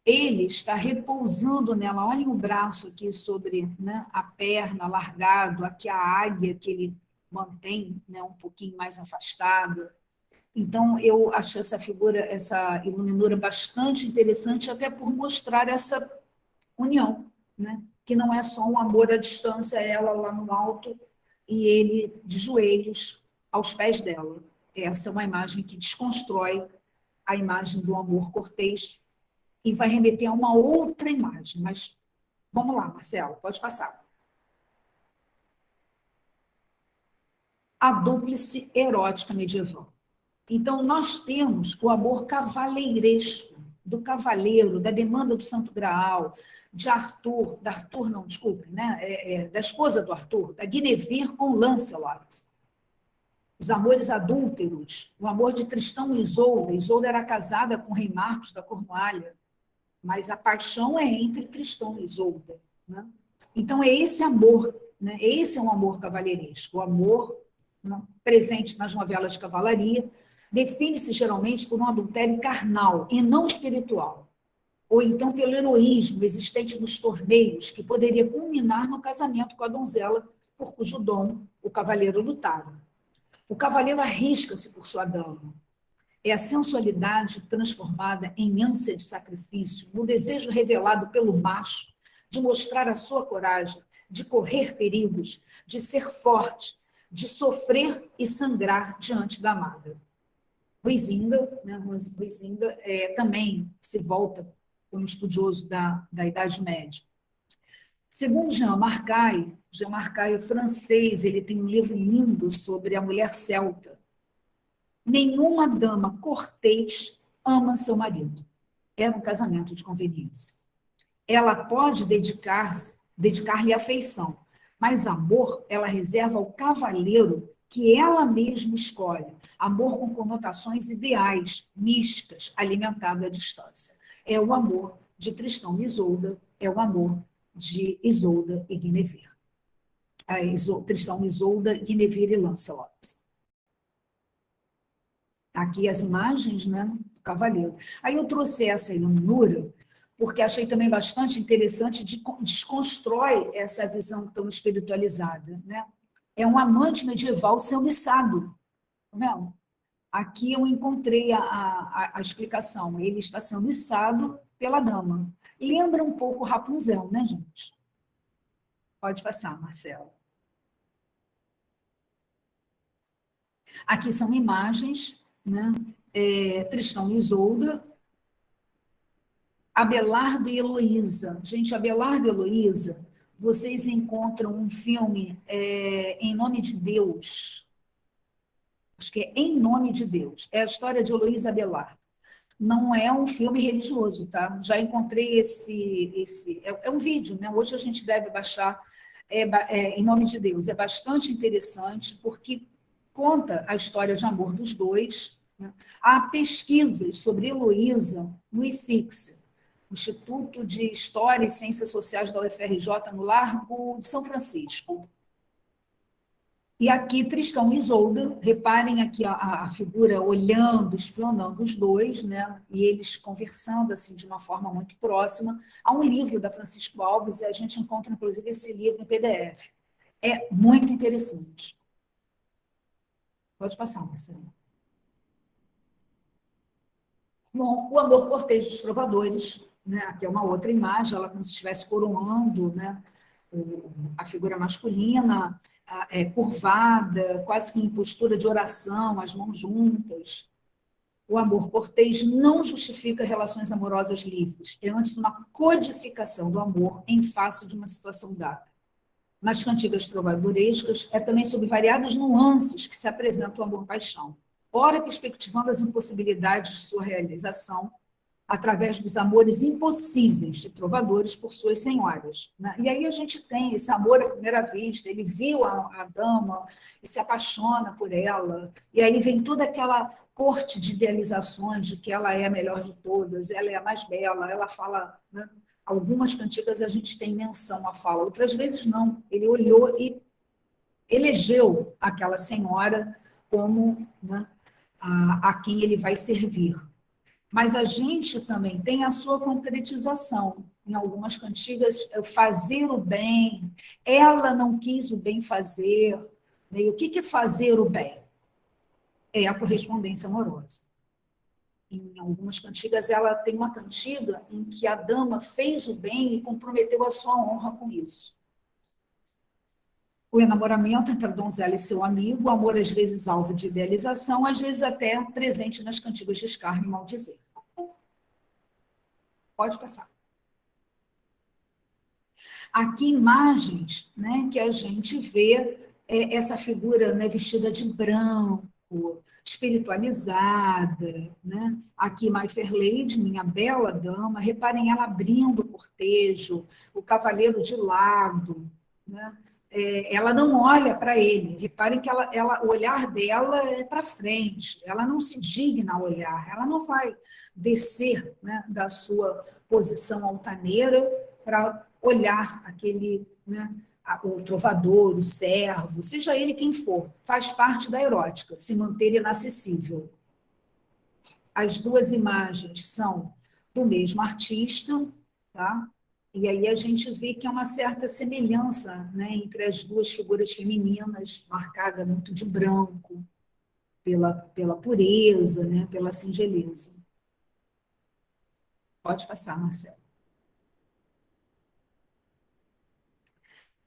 ele está repousando nela. Olhem o braço aqui sobre, né, a perna largado, aqui a águia que ele mantém, né, um pouquinho mais afastada. Então, eu achei essa figura, essa iluminura bastante interessante, até por mostrar essa união, né, que não é só um amor à distância, ela lá no alto e ele de joelhos aos pés dela. Essa é uma imagem que desconstrói a imagem do amor cortês e vai remeter a uma outra imagem. Mas vamos lá, Marcelo, pode passar. A dúplice erótica medieval. Então, nós temos o amor cavaleiresco, do cavaleiro, da demanda do Santo Graal, de Arthur, não, desculpe, né? Da esposa do Arthur, da Guinevere com Lancelot. Os amores adúlteros, o amor de Tristão e Isolda. Isolda era casada com o rei Marcos da Cornualha, mas a paixão é entre Tristão e Isolda. Né? Então, é esse amor, né? Esse é um amor cavalheiresco, o amor, né, presente nas novelas de cavalaria, define-se geralmente por um adultério carnal e não espiritual, ou então pelo heroísmo existente nos torneios, que poderia culminar no casamento com a donzela por cujo dom o cavaleiro lutara. O cavaleiro arrisca-se por sua dama, É a sensualidade transformada em ânsia de sacrifício, no desejo revelado pelo macho de mostrar a sua coragem, de correr perigos, de ser forte, de sofrer e sangrar diante da amada. Huizinga, né, Huizinga também se volta para um estudioso da Idade Média. Segundo Jean Marcaille é francês, ele tem um livro lindo sobre a mulher celta. Nenhuma dama cortês ama seu marido. Era um casamento de conveniência. Ela pode dedicar-lhe afeição, mas amor ela reserva ao cavaleiro que ela mesma escolhe. Amor com conotações ideais, místicas, alimentado à distância. É o amor de Tristão e Isolda, é o amor de Isolda e Guinevere. Tristão, Isolda, Guinevere e Lancelot. Aqui as imagens, né, do cavaleiro. Aí eu trouxe essa iluminura, porque achei também bastante interessante, desconstrói essa visão tão espiritualizada, né? É um amante medieval sendo içado, tá vendo? Aqui eu encontrei a explicação, ele está sendo içado pela dama. Lembra um pouco Rapunzel, né, gente? Pode passar, Marcelo. Aqui são imagens, né? Tristão e Isolda, Abelardo e Heloísa. Gente, Abelardo e Heloísa, vocês encontram um filme Em Nome de Deus. Acho que é Em Nome de Deus. É a história de Heloísa e Abelardo. Não é um filme religioso, tá? Já encontrei esse é um vídeo, né? Hoje a gente deve baixar Em Nome de Deus. É bastante interessante, porque conta a história de amor dos dois. Né? Há pesquisas sobre Heloísa no IFIX, Instituto de História e Ciências Sociais da UFRJ, no Largo de São Francisco. E aqui, Tristão e Isolda, reparem aqui a figura olhando, espionando os dois, né? E eles conversando assim de uma forma muito próxima. Há um livro da Francisco Alves, e a gente encontra, inclusive, esse livro em PDF. É muito interessante. Pode passar, Marcelo. Bom, o amor cortês dos trovadores, né? Aqui é uma outra imagem, ela como se estivesse coroando, né? A figura masculina, curvada, quase que em postura de oração, as mãos juntas. O amor cortês não justifica relações amorosas livres, é antes uma codificação do amor em face de uma situação dada. Nas cantigas trovadorescas, é também sob variadas nuances que se apresenta o amor-paixão, ora perspectivando as impossibilidades de sua realização, através dos amores impossíveis de trovadores por suas senhoras. Né? E aí a gente tem esse amor à primeira vista, ele viu a dama e se apaixona por ela, e aí vem toda aquela corte de idealizações de que ela é a melhor de todas, ela é a mais bela, ela fala... Né? Algumas cantigas a gente tem menção à fala, outras vezes não. Ele olhou e elegeu aquela senhora como, né, a quem ele vai servir. Mas a gente também tem a sua concretização. Em algumas cantigas, fazer o bem, ela não quis o bem fazer. E o que é fazer o bem? É a correspondência amorosa. Em algumas cantigas, ela tem uma cantiga em que a dama fez o bem e comprometeu a sua honra com isso. O enamoramento entre a donzela e seu amigo, o amor às vezes alvo de idealização, às vezes até presente nas cantigas de escárnio e maldizer. Pode passar. Aqui imagens, né, que a gente vê essa figura, né, vestida de branco, espiritualizada, né? Aqui My Fair Lady, minha bela dama, reparem ela abrindo o cortejo, o cavaleiro de lado, né? Ela não olha para ele, reparem que o olhar dela é para frente, ela não se digna a olhar, ela não vai descer, né, da sua posição altaneira para olhar aquele, né, o trovador, o servo, seja ele quem for, faz parte da erótica, se manter inacessível. As duas imagens são do mesmo artista, tá? E aí a gente vê que há uma certa semelhança, né, entre as duas figuras femininas, marcada muito de branco. pela pureza, né? Pela singeleza. Pode passar, Marcelo.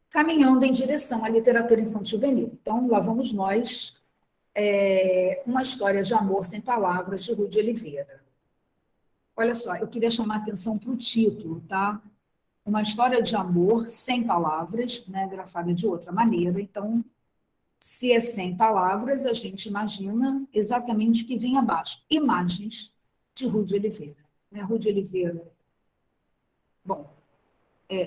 Caminhando em direção à literatura infanto-juvenil. Então, lá vamos nós, uma história de amor sem palavras, de Rui de Oliveira. Olha só, eu queria chamar a atenção para o título, tá? Uma história de amor sem palavras, né? Grafada de outra maneira. Então, se é sem palavras, a gente imagina exatamente o que vem abaixo. Imagens de Rui de Oliveira. Né? Rui de Oliveira, bom,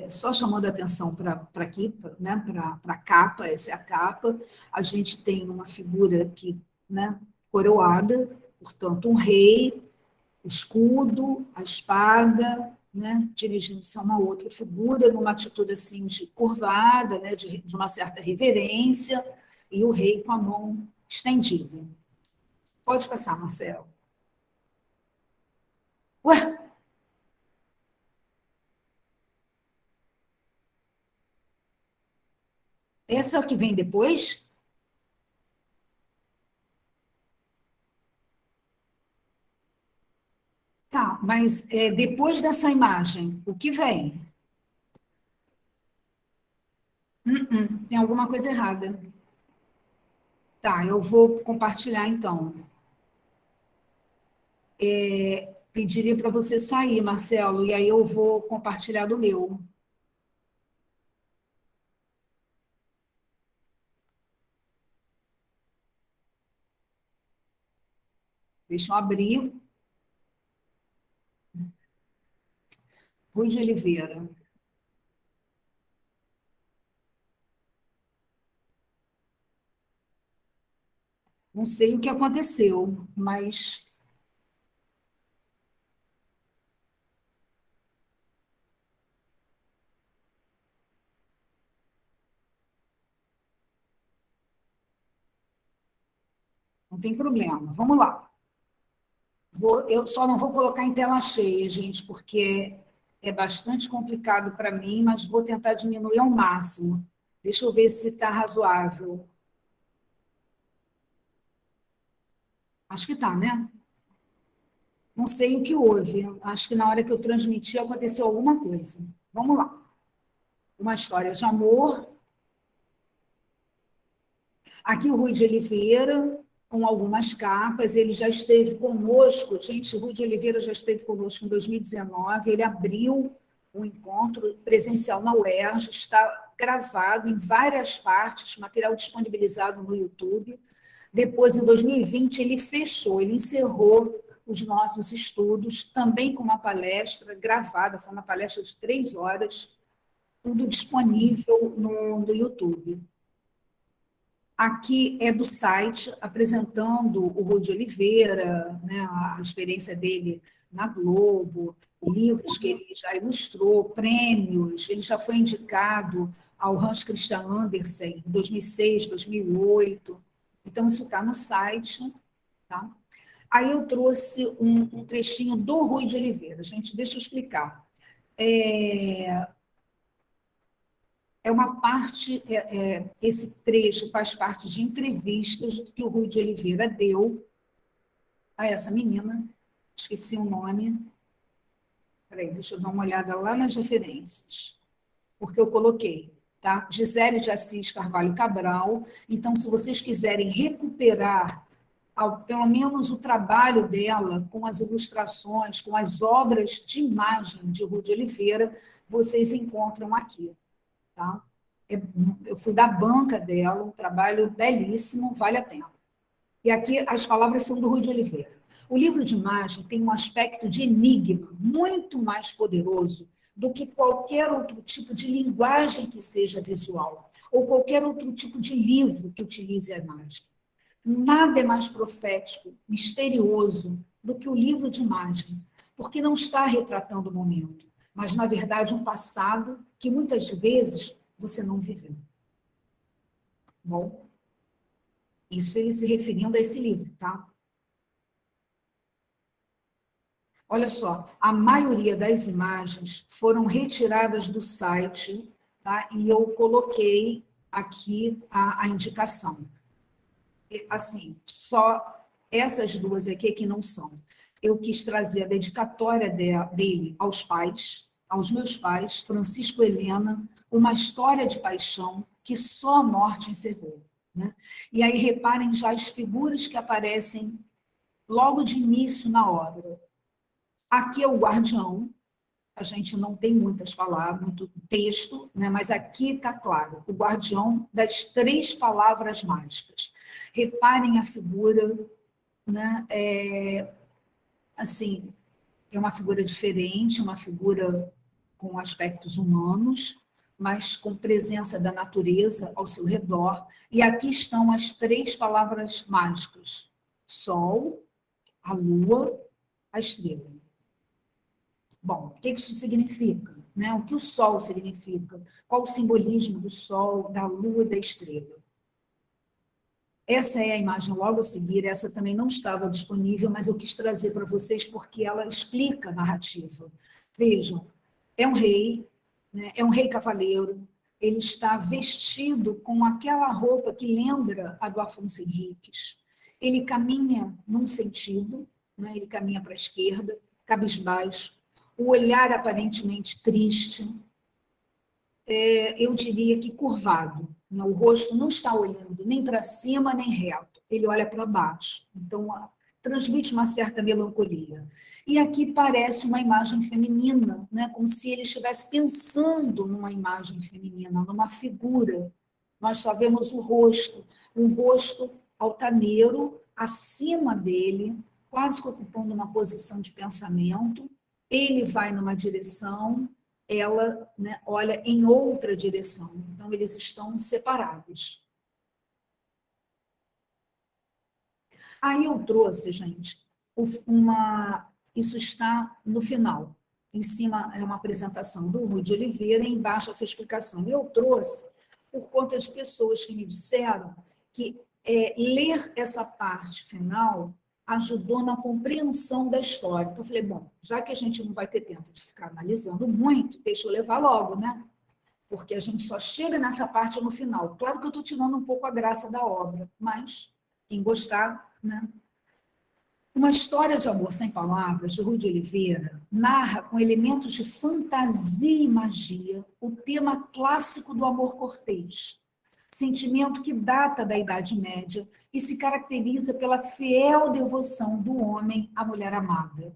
só chamando a atenção para aqui, né? Para a capa, essa é a capa, a gente tem uma figura aqui, né? Coroada, portanto, um rei, o escudo, a espada, né? Dirigindo-se a uma outra figura, numa atitude assim de curvada, né? De uma certa reverência, e o rei com a mão estendida. Pode passar, Marcelo. Ué? Essa é o que vem depois? Tá, mas depois dessa imagem, o que vem? Tem alguma coisa errada. Tá, eu vou compartilhar então. Pediria para você sair, Marcelo, e aí eu vou compartilhar do meu. Deixa eu abrir. Rui de Oliveira. Não sei o que aconteceu, mas não tem problema. Vamos lá. Eu só não vou colocar em tela cheia, gente, porque é bastante complicado para mim, mas vou tentar diminuir ao máximo. Deixa eu ver se está razoável. Acho que está, né? Não sei o que houve. Acho que na hora que eu transmiti aconteceu alguma coisa. Vamos lá. Uma história de amor. Aqui o Rui de Oliveira, com algumas capas, ele já esteve conosco, gente, o Rui de Oliveira já esteve conosco em 2019, ele abriu um encontro presencial na UERJ, está gravado em várias partes, material disponibilizado no YouTube. Depois, em 2020, ele fechou, ele encerrou os nossos estudos, também com uma palestra gravada, foi uma palestra de 3 horas, tudo disponível no YouTube. Aqui é do site, apresentando o Rui de Oliveira, né, a experiência dele na Globo, livros que ele já ilustrou, prêmios, ele já foi indicado ao Hans Christian Andersen em 2006, 2008. Então, isso está no site. Tá? Aí eu trouxe um trechinho do Rui de Oliveira. Gente, deixa eu explicar. Uma parte, esse trecho faz parte de entrevistas que o Rui de Oliveira deu a essa menina, esqueci o nome. Peraí, deixa eu dar uma olhada lá nas referências, porque eu coloquei, tá? Gisele de Assis Carvalho Cabral. Então, se vocês quiserem recuperar pelo menos o trabalho dela com as ilustrações, com as obras de imagem de Rui de Oliveira, vocês encontram aqui. Tá? Eu fui da banca dela, um trabalho belíssimo, vale a pena. E aqui as palavras são do Rui de Oliveira. O livro de imagem tem um aspecto de enigma muito mais poderoso do que qualquer outro tipo de linguagem que seja visual, ou qualquer outro tipo de livro que utilize a imagem. Nada é mais profético, misterioso, do que o livro de imagem, porque não está retratando o momento, mas, na verdade, um passado que muitas vezes você não viveu. Bom, isso ele se referindo a esse livro, tá? Olha só, a maioria das imagens foram retiradas do site, tá? E eu coloquei aqui a indicação. assim, só essas duas aqui que não são. Eu quis trazer a dedicatória dele aos pais, aos meus pais, Francisco e Helena, uma história de paixão que só a morte encerrou. Né? E aí reparem já as figuras que aparecem logo de início na obra. Aqui é o guardião, a gente não tem muitas palavras, muito texto, né? Mas aqui está claro, o guardião das 3 palavras mágicas. Reparem a figura, né? Assim, é uma figura diferente, uma figura com aspectos humanos, mas com presença da natureza ao seu redor. E aqui estão as 3 palavras mágicas: Sol, a Lua, a estrela. Bom, o que isso significa? Né? O que o Sol significa? Qual o simbolismo do Sol, da Lua e da estrela? Essa é a imagem logo a seguir, essa também não estava disponível, mas eu quis trazer para vocês porque ela explica a narrativa. Vejam, é um rei, né? É um rei cavaleiro, ele está vestido com aquela roupa que lembra a do Afonso Henriques. Ele caminha num sentido, né? Ele caminha para a esquerda, cabisbaixo, o olhar aparentemente triste, eu diria que curvado. Né? O rosto não está olhando nem para cima nem reto, ele olha para baixo. Então, transmite uma certa melancolia. E aqui parece uma imagem feminina, né? Como se ele estivesse pensando numa imagem feminina, numa figura. Nós só vemos o rosto, um rosto altaneiro, acima dele, quase que ocupando uma posição de pensamento. Ele vai numa direção, ela, né, olha em outra direção. Então, eles estão separados. Aí eu trouxe, gente, isso está no final. Em cima é uma apresentação do Rui de Oliveira, e embaixo essa explicação. Eu trouxe por conta de pessoas que me disseram que ler essa parte final ajudou na compreensão da história. Então, eu falei, bom, já que a gente não vai ter tempo de ficar analisando muito, deixa eu levar logo, né? Porque a gente só chega nessa parte no final. Claro que eu estou tirando um pouco a graça da obra, mas quem gostar, né? Uma história de amor sem palavras, de Rui de Oliveira, narra com elementos de fantasia e magia o tema clássico do amor cortês, sentimento que data da Idade Média e se caracteriza pela fiel devoção do homem à mulher amada.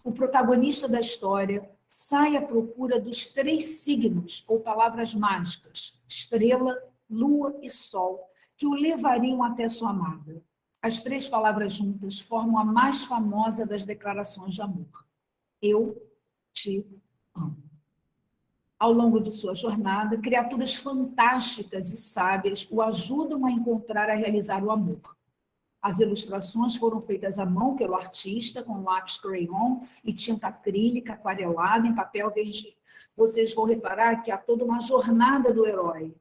O protagonista da história sai à procura dos 3 signos ou palavras mágicas, estrela, lua e sol, que o levariam até sua amada. As 3 palavras juntas formam a mais famosa das declarações de amor. Eu te amo. Ao longo de sua jornada, criaturas fantásticas e sábias o ajudam a encontrar, a realizar o amor. As ilustrações foram feitas à mão pelo artista, com lápis crayon e tinta acrílica aquarelada em papel verde. Vocês vão reparar que há toda uma jornada do herói.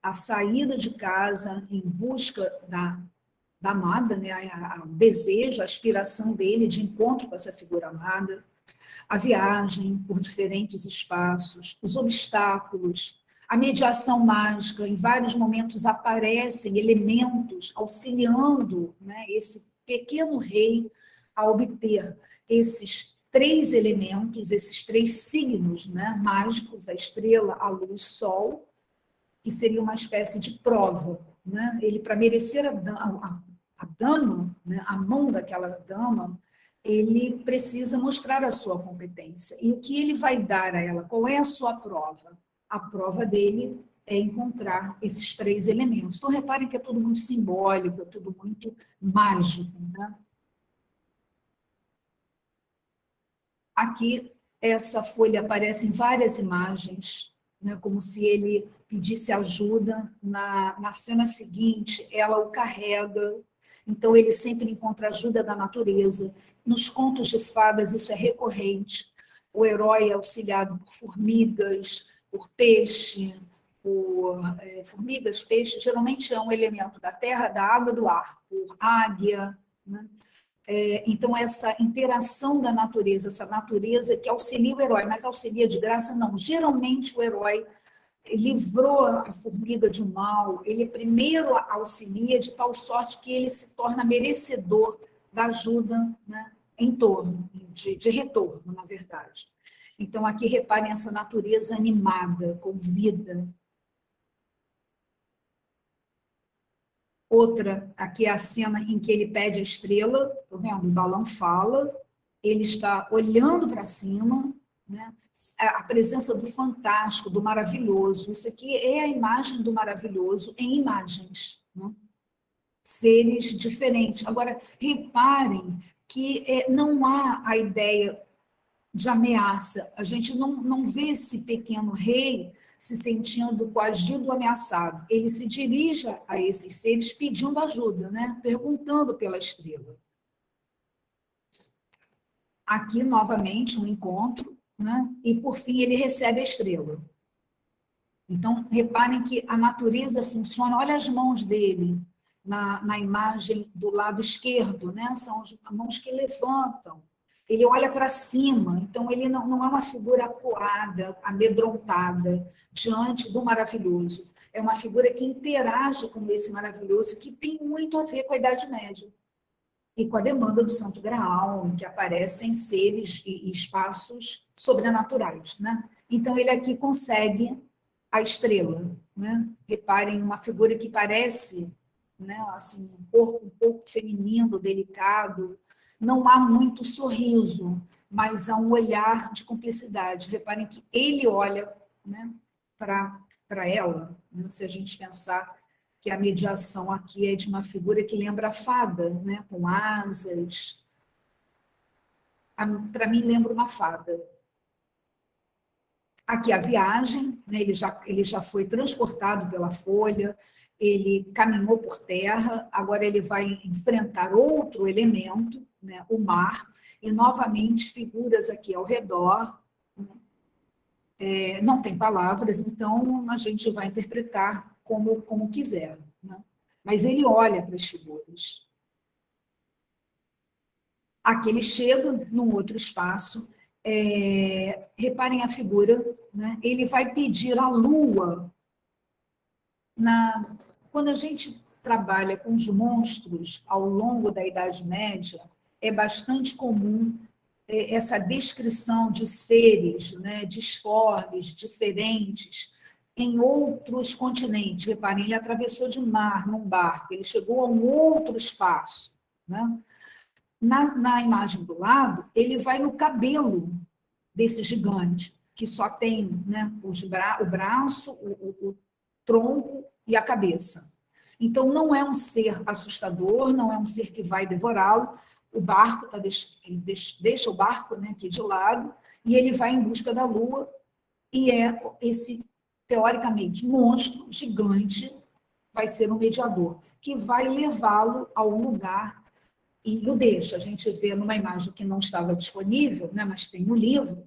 A saída de casa em busca da amada, né? O desejo, a aspiração dele de encontro com essa figura amada, a viagem por diferentes espaços, os obstáculos, a mediação mágica. Em vários momentos aparecem elementos auxiliando, né, esse pequeno rei a obter esses 3 elementos, esses 3 signos, né, mágicos, a estrela, a luz, o sol, que seria uma espécie de prova. Né? Ele, para merecer a dama, né, a mão daquela dama, ele precisa mostrar a sua competência. E o que ele vai dar a ela? Qual é a sua prova? A prova dele é encontrar esses 3 elementos. Então, reparem que é tudo muito simbólico, é tudo muito mágico. Né? Aqui, essa folha aparece em várias imagens, né, como se ele pedisse ajuda. Na cena seguinte, ela o carrega. Então, ele sempre encontra ajuda da natureza. Nos contos de fadas, isso é recorrente. O herói é auxiliado por formigas, por peixe, formigas, peixe, geralmente é um elemento da terra, da água, do ar, por águia. Né? Então, essa interação da natureza, essa natureza que auxilia o herói, mas auxilia de graça, não. Geralmente, o herói livrou a formiga de um mal, ele primeiro auxilia de tal sorte que ele se torna merecedor da ajuda, né, em torno, de retorno, na verdade. Então, aqui reparem essa natureza animada, com vida. Outra, aqui é a cena em que ele pede a estrela, tá vendo? O balão fala, ele está olhando para cima, né? A presença do fantástico, do maravilhoso. Isso aqui é a imagem do maravilhoso em imagens, né? Seres diferentes. Agora, reparem que não há a ideia de ameaça. A gente não vê esse pequeno rei se sentindo coagido ou ameaçado. Ele se dirige a esses seres pedindo ajuda, né? Perguntando pela estrela. Aqui, novamente, um encontro, né? E, por fim, ele recebe a estrela. Então, reparem que a natureza funciona, olha as mãos dele na imagem do lado esquerdo, né? São as mãos que levantam. Ele olha para cima, então ele não é uma figura acuada, amedrontada, diante do maravilhoso. É uma figura que interage com esse maravilhoso, que tem muito a ver com a Idade Média e com a demanda do Santo Graal, em que aparecem seres e espaços sobrenaturais, né? Então, ele aqui consegue a estrela, né? Reparem, uma figura que parece, né, assim, um corpo um pouco feminino, delicado, não há muito sorriso, mas há um olhar de cumplicidade. Reparem que ele olha, né, para ela, né? Se a gente pensar que a mediação aqui é de uma figura que lembra a fada, né, com asas. Para mim, lembra uma fada. Aqui a viagem, né, ele já foi transportado pela folha, ele caminhou por terra, agora ele vai enfrentar outro elemento, né, o mar, e novamente figuras aqui ao redor. Não tem palavras, então a gente vai interpretar como quiser, né? Mas ele olha para as figuras. Aqui ele chega num outro espaço, reparem a figura, né? Ele vai pedir a lua. Quando a gente trabalha com os monstros ao longo da Idade Média, é bastante comum essa descrição de seres, né, disformes, diferentes, em outros continentes. Reparem, ele atravessou de mar num barco, ele chegou a um outro espaço, né? Na imagem do lado, ele vai no cabelo desse gigante, que só tem, né, o braço, o tronco e a cabeça. Então, não é um ser assustador, não é um ser que vai devorá-lo. O barco, ele deixa o barco, né, aqui de lado, e ele vai em busca da lua, e esse, teoricamente, monstro gigante vai ser um mediador, que vai levá-lo a um lugar e o deixa. A gente vê numa imagem que não estava disponível, né, mas tem no livro,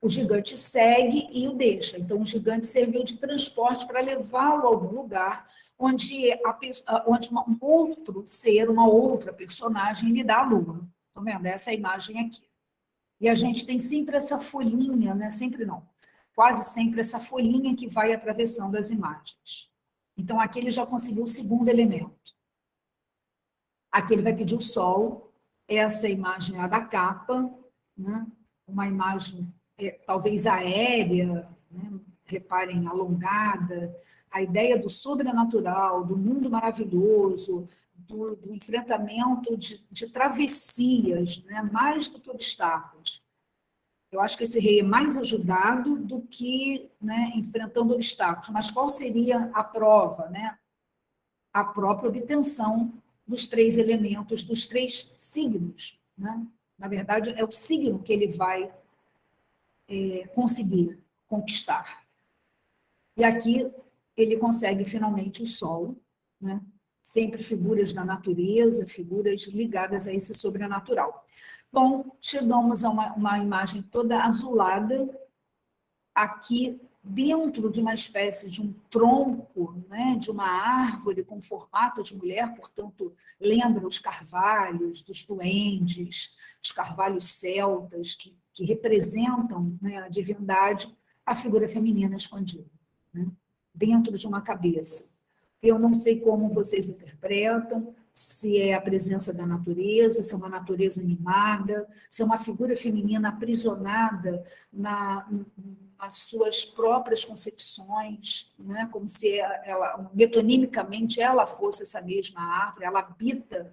o gigante segue e o deixa. Então, o gigante serviu de transporte para levá-lo a algum lugar onde um outro ser, uma outra personagem, lhe dá a lua. Estão vendo? Essa é a imagem aqui. E a gente tem sempre essa folhinha, né? Sempre não, quase sempre essa folhinha que vai atravessando as imagens. Então, aqui ele já conseguiu o segundo elemento. Aqui ele vai pedir o sol, essa imagem é a da capa, né? Uma imagem talvez aérea, né? Reparem, alongada, a ideia do sobrenatural, do mundo maravilhoso, do enfrentamento de travessias, né? Mais do que obstáculos. Eu acho que esse rei é mais ajudado do que, né, enfrentando obstáculos. Mas qual seria a prova, né? A própria obtenção dos 3 elementos, dos 3 signos, né? Na verdade, é o signo que ele vai conseguir conquistar. E aqui ele consegue finalmente o sol, né? Sempre figuras da natureza, figuras ligadas a esse sobrenatural. Bom, chegamos a uma imagem toda azulada, aqui dentro de uma espécie de um tronco, né, de uma árvore com formato de mulher, portanto, lembra os carvalhos dos duendes, os carvalhos celtas, que representam, né, a divindade, a figura feminina escondida. né, dentro de uma cabeça. Eu não sei como vocês interpretam, se é a presença da natureza, se é uma natureza animada, se é uma figura feminina aprisionada nas suas próprias concepções, né? Como se ela, metonimicamente, ela fosse essa mesma árvore, ela habita,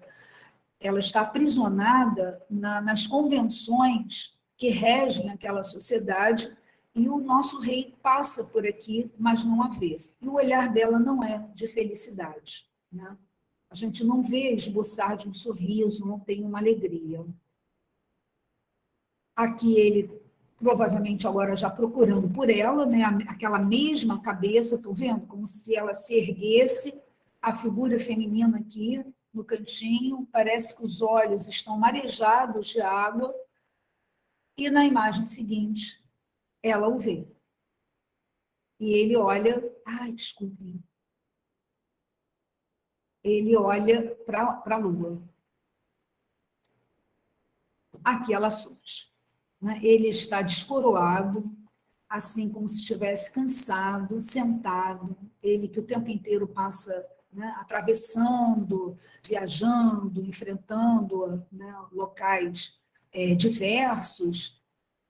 ela está aprisionada nas convenções que regem aquela sociedade, e o nosso rei passa por aqui, mas não a vê. E o olhar dela não é de felicidade, né? A gente não vê esboçar de um sorriso, não tem uma alegria. Aqui ele, provavelmente agora já procurando por ela, né? Aquela mesma cabeça, estou vendo? Como se ela se erguesse, a figura feminina aqui no cantinho, parece que os olhos estão marejados de água, e na imagem seguinte, ela o vê. E ele olha, ai, desculpe, ele olha para a lua. Aqui ela surge, né? Ele está descoroado, assim como se estivesse cansado, sentado, ele que o tempo inteiro passa, né, atravessando, viajando, enfrentando, né, locais diversos.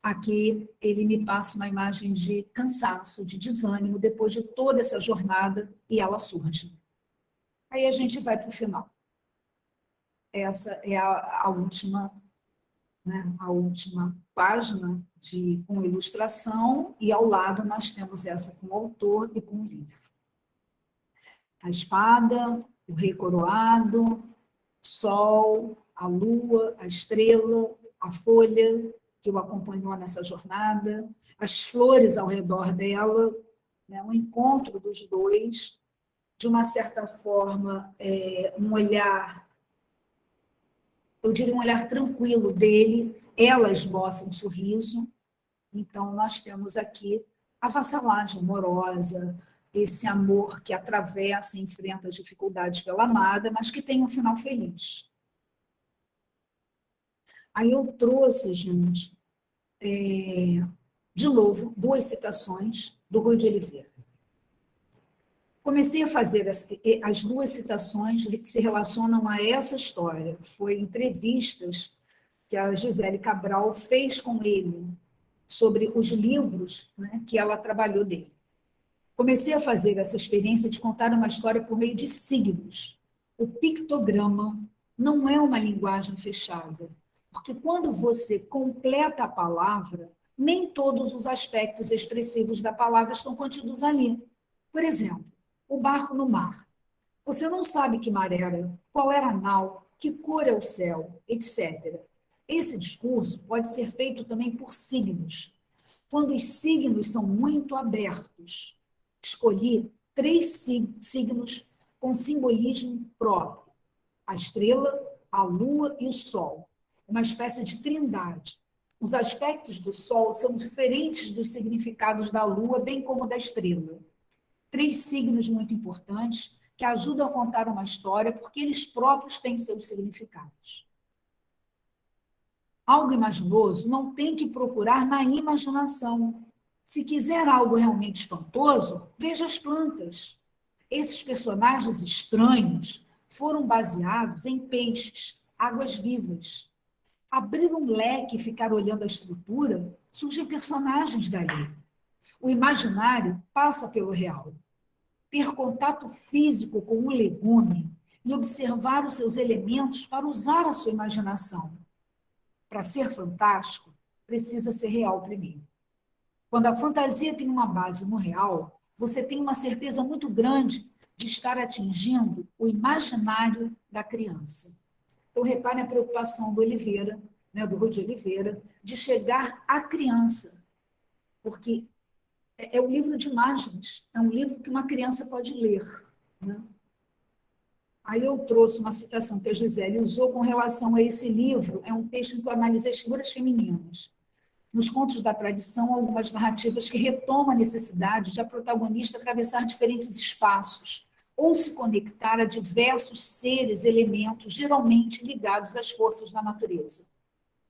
Aqui ele me passa uma imagem de cansaço, de desânimo, depois de toda essa jornada, e ela surge. Aí a gente vai para o final. Essa é a última, né, a última página com ilustração, e ao lado nós temos essa com o autor e com o livro. A espada, o rei coroado, sol, a lua, a estrela, a folha que o acompanhou nessa jornada, as flores ao redor dela, né, um encontro dos dois, de uma certa forma, um olhar, eu diria um olhar tranquilo dele, ela esboça um sorriso. Então, nós temos aqui a vassalagem amorosa, esse amor que atravessa e enfrenta as dificuldades pela amada, mas que tem um final feliz. Aí eu trouxe, gente, de novo, 2 citações do Rui de Oliveira. Comecei a fazer as 2 citações que se relacionam a essa história. Foi entrevistas que a Gisele Cabral fez com ele sobre os livros, né, que ela trabalhou dele. Comecei a fazer essa experiência de contar uma história por meio de signos. O pictograma não é uma linguagem fechada, porque quando você completa a palavra, nem todos os aspectos expressivos da palavra estão contidos ali. Por exemplo, o barco no mar. Você não sabe que maré era, qual era a nau, que cor é o céu, etc. Esse discurso pode ser feito também por signos. Quando os signos são muito abertos, escolhi 3 signos com simbolismo próprio: a estrela, a lua e o sol, uma espécie de trindade. Os aspectos do sol são diferentes dos significados da lua, bem como da estrela. 3 signos muito importantes que ajudam a contar uma história, porque eles próprios têm seus significados. Algo imaginoso não tem que procurar na imaginação. Se quiser algo realmente espantoso, veja as plantas. Esses personagens estranhos foram baseados em peixes, águas vivas. Abrir um leque e ficar olhando a estrutura, surgem personagens dali. O imaginário passa pelo real. Ter contato físico com um legume e observar os seus elementos para usar a sua imaginação. Para ser fantástico, precisa ser real primeiro. Quando a fantasia tem uma base no real, você tem uma certeza muito grande de estar atingindo o imaginário da criança. Então, reparem a preocupação do Oliveira, né, do Rui de Oliveira, de chegar à criança, porque é um livro de imagens, é um livro que uma criança pode ler, né? Aí eu trouxe uma citação que a Gisele usou com relação a esse livro, é um texto em que eu analisei as figuras femininas. Nos contos da tradição, algumas narrativas que retomam a necessidade de a protagonista atravessar diferentes espaços, ou se conectar a diversos seres, elementos, geralmente ligados às forças da natureza.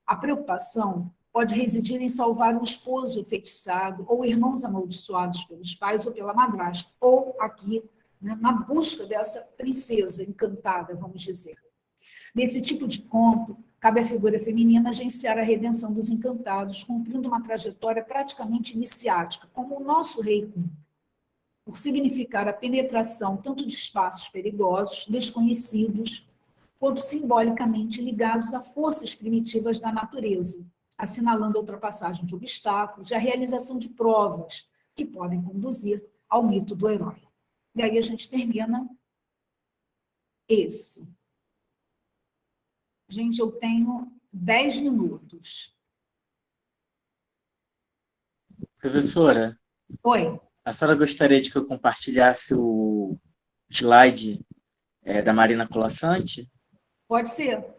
A preocupação pode residir em salvar um esposo enfeitiçado, ou irmãos amaldiçoados pelos pais ou pela madrasta, ou aqui, né, na busca dessa princesa encantada, vamos dizer. Nesse tipo de conto, cabe à figura feminina agenciar a redenção dos encantados, cumprindo uma trajetória praticamente iniciática, como o nosso rei cumpre, por significar a penetração tanto de espaços perigosos, desconhecidos, quanto simbolicamente ligados a forças primitivas da natureza, assinalando a ultrapassagem de obstáculos e a realização de provas que podem conduzir ao mito do herói. E aí a gente termina esse. Gente, eu tenho 10 minutos. Professora, Oi, a senhora gostaria de que eu compartilhasse o slide da Marina Colasanti? pode ser.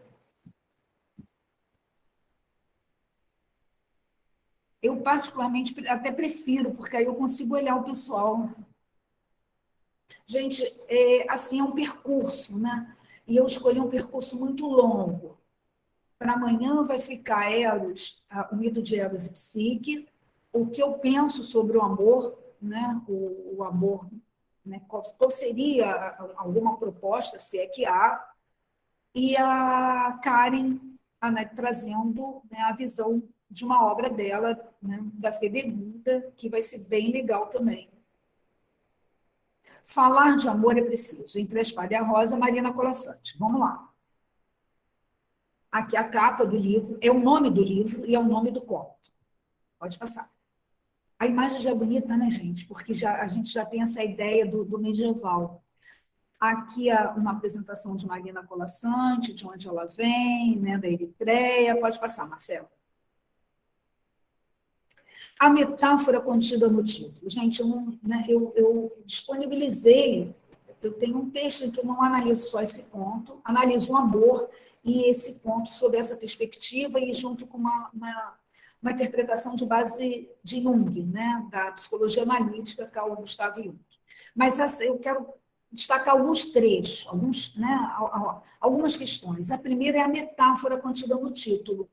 Eu, particularmente, até prefiro, porque aí eu consigo olhar o pessoal. Gente, assim, é um percurso, né? E eu escolhi um percurso muito longo. Para amanhã vai ficar Eros, o mito de Eros e Psique, o que eu penso sobre o amor, né? O amor, né? Qual seria alguma proposta, se é que há, e a Karen trazendo, né, a visão de uma obra dela, né, da Fedegunda, que vai ser bem legal também. Falar de amor é preciso. Entre a espada e a rosa, Marina Colasanti. Vamos lá. Aqui a capa do livro, é o nome do livro e é o nome do conto. Pode passar. A imagem já é bonita, né, gente? Porque a gente já tem essa ideia do medieval. Aqui uma apresentação de Marina Colasanti, de onde ela vem, né, da Eritreia. Pode passar, Marcelo. A metáfora contida no título. Gente, eu disponibilizei, eu tenho um texto em que eu não analiso só esse conto, analiso o amor e esse conto sob essa perspectiva e junto com uma interpretação de base de Jung, né, da psicologia analítica, Carl Gustav Jung. Mas eu quero destacar alguns trechos, algumas questões. A primeira é a metáfora contida no título.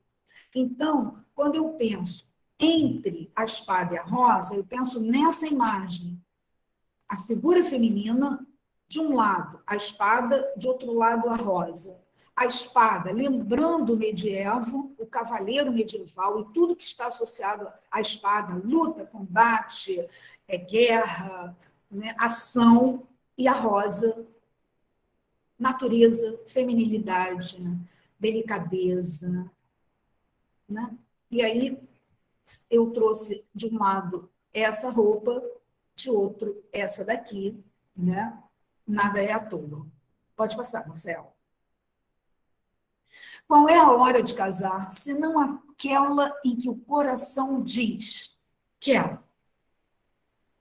Então, quando eu penso entre a espada e a rosa, eu penso nessa imagem, a figura feminina, de um lado a espada, de outro lado a rosa. A espada, lembrando o medievo, o cavaleiro medieval e tudo que está associado à espada, luta, combate, guerra, né, ação, e a rosa, natureza, feminilidade, delicadeza. Né? E aí eu trouxe, de um lado, essa roupa, de outro, essa daqui, né? Nada é à toa. Pode passar, Marcelo. Qual é a hora de casar, se não aquela em que o coração diz, quero?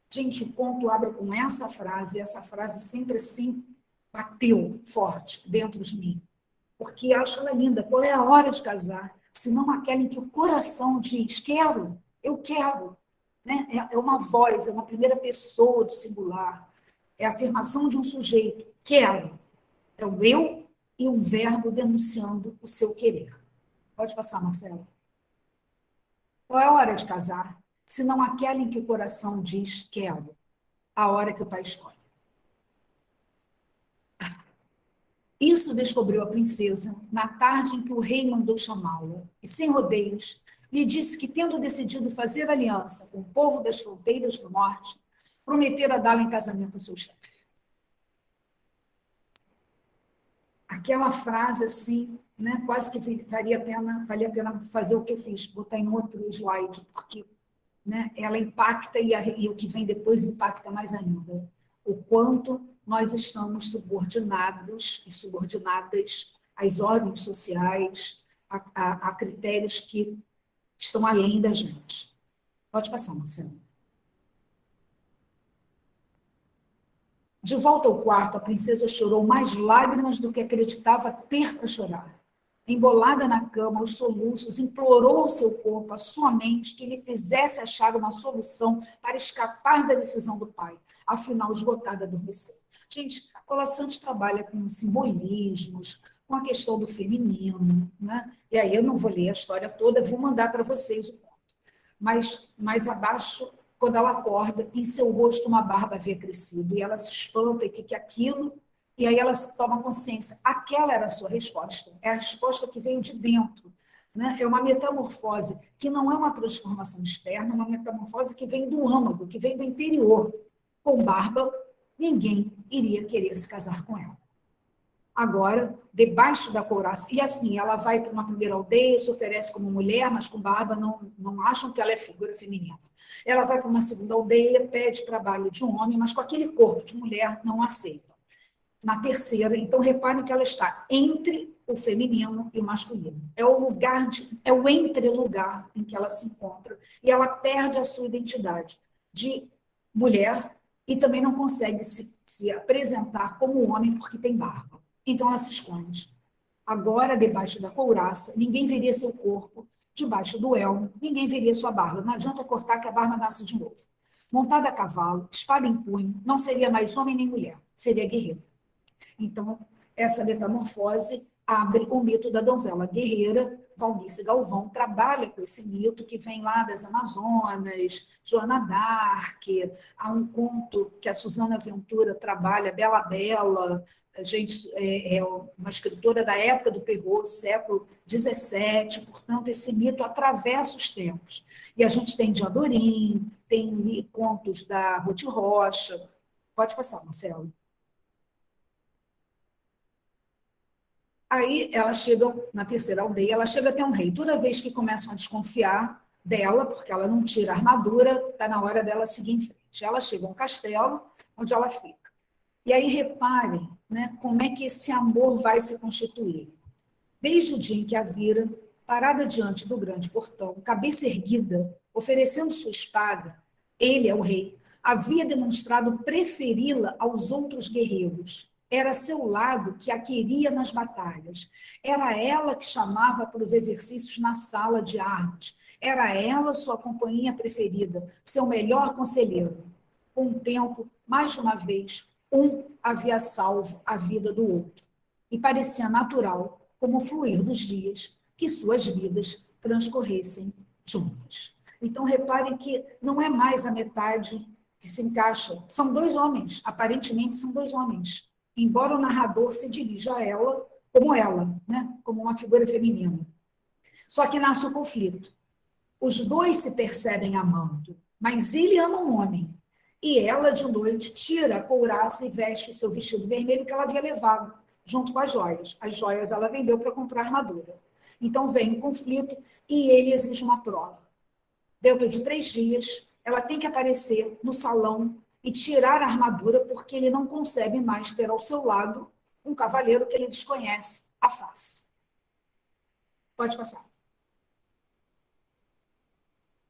Gente, o conto abre com essa frase sempre assim bateu forte dentro de mim, porque acho ela linda. Qual é a hora de casar, se não aquela em que o coração diz, quero, eu quero? Né? É uma voz, é uma primeira pessoa do singular, é a afirmação de um sujeito, quero. É o eu e um verbo denunciando o seu querer. Pode passar, Marcelo. Qual é a hora de casar, se não aquela em que o coração diz, quero? A hora que o pai escolhe. Isso descobriu a princesa na tarde em que o rei mandou chamá-la, e sem rodeios, lhe disse que, tendo decidido fazer aliança com o povo das fronteiras do norte, prometera dá-la em casamento ao seu chefe. Aquela frase assim, né, quase que valia a pena fazer o que eu fiz, botar em outro slide, porque, né, ela impacta e o que vem depois impacta mais ainda. O quanto nós estamos subordinados e subordinadas às ordens sociais, a critérios que estão além da gente. Pode passar, Marcelo. De volta ao quarto, a princesa chorou mais lágrimas do que acreditava ter para chorar. Embolada na cama, aos soluços, implorou ao seu corpo, à sua mente, que lhe fizesse achar uma solução para escapar da decisão do pai. Afinal, esgotada, adormeceu. Gente, a Colasanti trabalha com simbolismos, com a questão do feminino, né? E aí eu não vou ler a história toda, vou mandar para vocês o conto. Mas mais abaixo, quando ela acorda, em seu rosto uma barba havia crescido, e ela se espanta, e que é aquilo, e aí ela toma consciência. Aquela era a sua resposta, é a resposta que veio de dentro, né? É uma metamorfose, que não é uma transformação externa, é uma metamorfose que vem do âmago, que vem do interior. Com barba, ninguém iria querer se casar com ela. Agora, debaixo da couraça, e assim, ela vai para uma primeira aldeia, se oferece como mulher, mas com barba não acham que ela é figura feminina. Ela vai para uma segunda aldeia, pede trabalho de um homem, mas com aquele corpo de mulher não aceita. Na terceira, então reparem que ela está entre o feminino e o masculino. É o lugar é o entre-lugar em que ela se encontra, e ela perde a sua identidade de mulher e também não consegue se apresentar como homem porque tem barba. Então ela se esconde. Agora, debaixo da couraça, ninguém veria seu corpo, debaixo do elmo, ninguém veria sua barba. Não adianta cortar que a barba nasce de novo. Montada a cavalo, espada em punho, não seria mais homem nem mulher, seria guerreiro. Então, essa metamorfose abre o mito da donzela guerreira. Valnice Galvão trabalha com esse mito que vem lá das Amazonas, Joana d'Arc, há um conto que a Susana Ventura trabalha, Bela Bela, a gente é uma escritora da época do Perrault, século XVII, portanto, esse mito atravessa os tempos. E a gente tem Diadorim, tem contos da Ruth Rocha. Pode passar, Marcelo. Aí ela chega na terceira aldeia, ela chega até um rei. Toda vez que começam a desconfiar dela, porque ela não tira a armadura, está na hora dela seguir em frente. Ela chega a um castelo, onde ela fica. E aí reparem, né, como é que esse amor vai se constituir. Desde o dia em que a vira, parada diante do grande portão, cabeça erguida, oferecendo sua espada, ele é o rei, havia demonstrado preferi-la aos outros guerreiros. Era seu lado que a queria nas batalhas. Era ela que chamava para os exercícios na sala de armas. Era ela sua companhia preferida, seu melhor conselheiro. Com o tempo, mais de uma vez, um havia salvo a vida do outro. E parecia natural, como o fluir dos dias, que suas vidas transcorressem juntas. Então, reparem que não é mais a metade que se encaixa. São dois homens, aparentemente são dois homens. Embora o narrador se dirija a ela, né? Como uma figura feminina. Só que nasce o conflito. Os dois se percebem amando, mas ele ama um homem. E ela, de noite, tira a couraça e veste o seu vestido vermelho que ela havia levado, junto com as joias. As joias ela vendeu para comprar armadura. Então vem o conflito e ele exige uma prova. Dentro de 3 dias, ela tem que aparecer no salão e tirar a armadura, porque ele não concebe mais ter ao seu lado um cavaleiro que ele desconhece a face. Pode passar.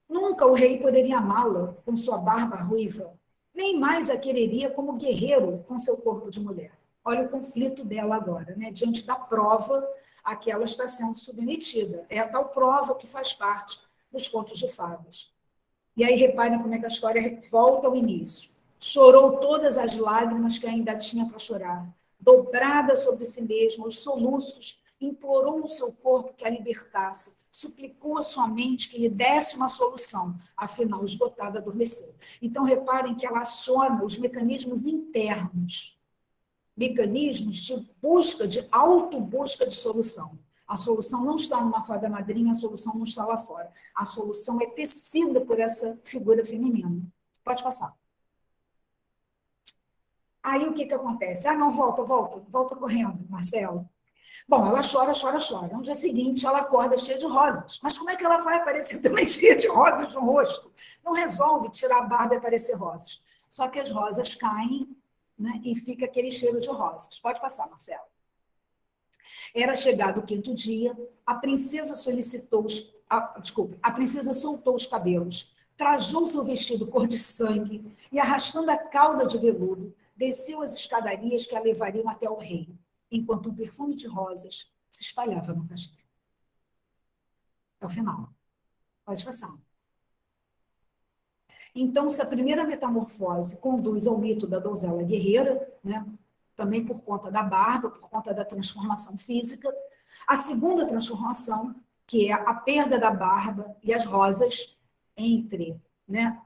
Nunca o rei poderia amá-la com sua barba ruiva, nem mais a quereria como guerreiro com seu corpo de mulher. Olha o conflito dela agora, né? Diante da prova a que ela está sendo submetida. É a tal prova que faz parte dos contos de fadas. E aí reparem como é que a história volta ao início. Chorou todas as lágrimas que ainda tinha para chorar. Dobrada sobre si mesma, os soluços, implorou o seu corpo que a libertasse, suplicou a sua mente que lhe desse uma solução, afinal, esgotada, adormeceu. Então, reparem que ela aciona os mecanismos internos, mecanismos de busca, de autobusca de solução. A solução não está numa fada madrinha, a solução não está lá fora. A solução é tecida por essa figura feminina. Pode passar. Aí o que acontece? Não, volta correndo, Marcelo. Bom, ela chora, chora, chora. No dia seguinte, ela acorda cheia de rosas. Mas como é que ela vai aparecer também cheia de rosas no rosto? Não resolve tirar a barba e aparecer rosas. Só que as rosas caem, né, e fica aquele cheiro de rosas. Pode passar, Marcelo. Era chegado o 5º dia, a princesa a princesa soltou os cabelos, trajou seu vestido cor de sangue e, arrastando a cauda de veludo, desceu as escadarias que a levariam até o rei, enquanto um perfume de rosas se espalhava no castelo. É o final. Pode passar. Então, se a primeira metamorfose conduz ao mito da donzela guerreira, né, também por conta da barba, por conta da transformação física. A segunda transformação, que é a perda da barba e as rosas entre, né,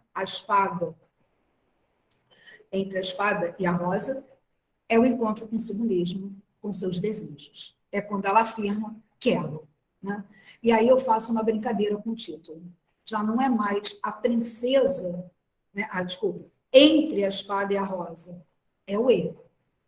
entre a espada e a rosa, é o encontro consigo mesmo, com seus desejos. É quando ela afirma, quero. Né? E aí eu faço uma brincadeira com o título. Já não é mais a princesa, né? Desculpa, entre a espada e a rosa. É o E.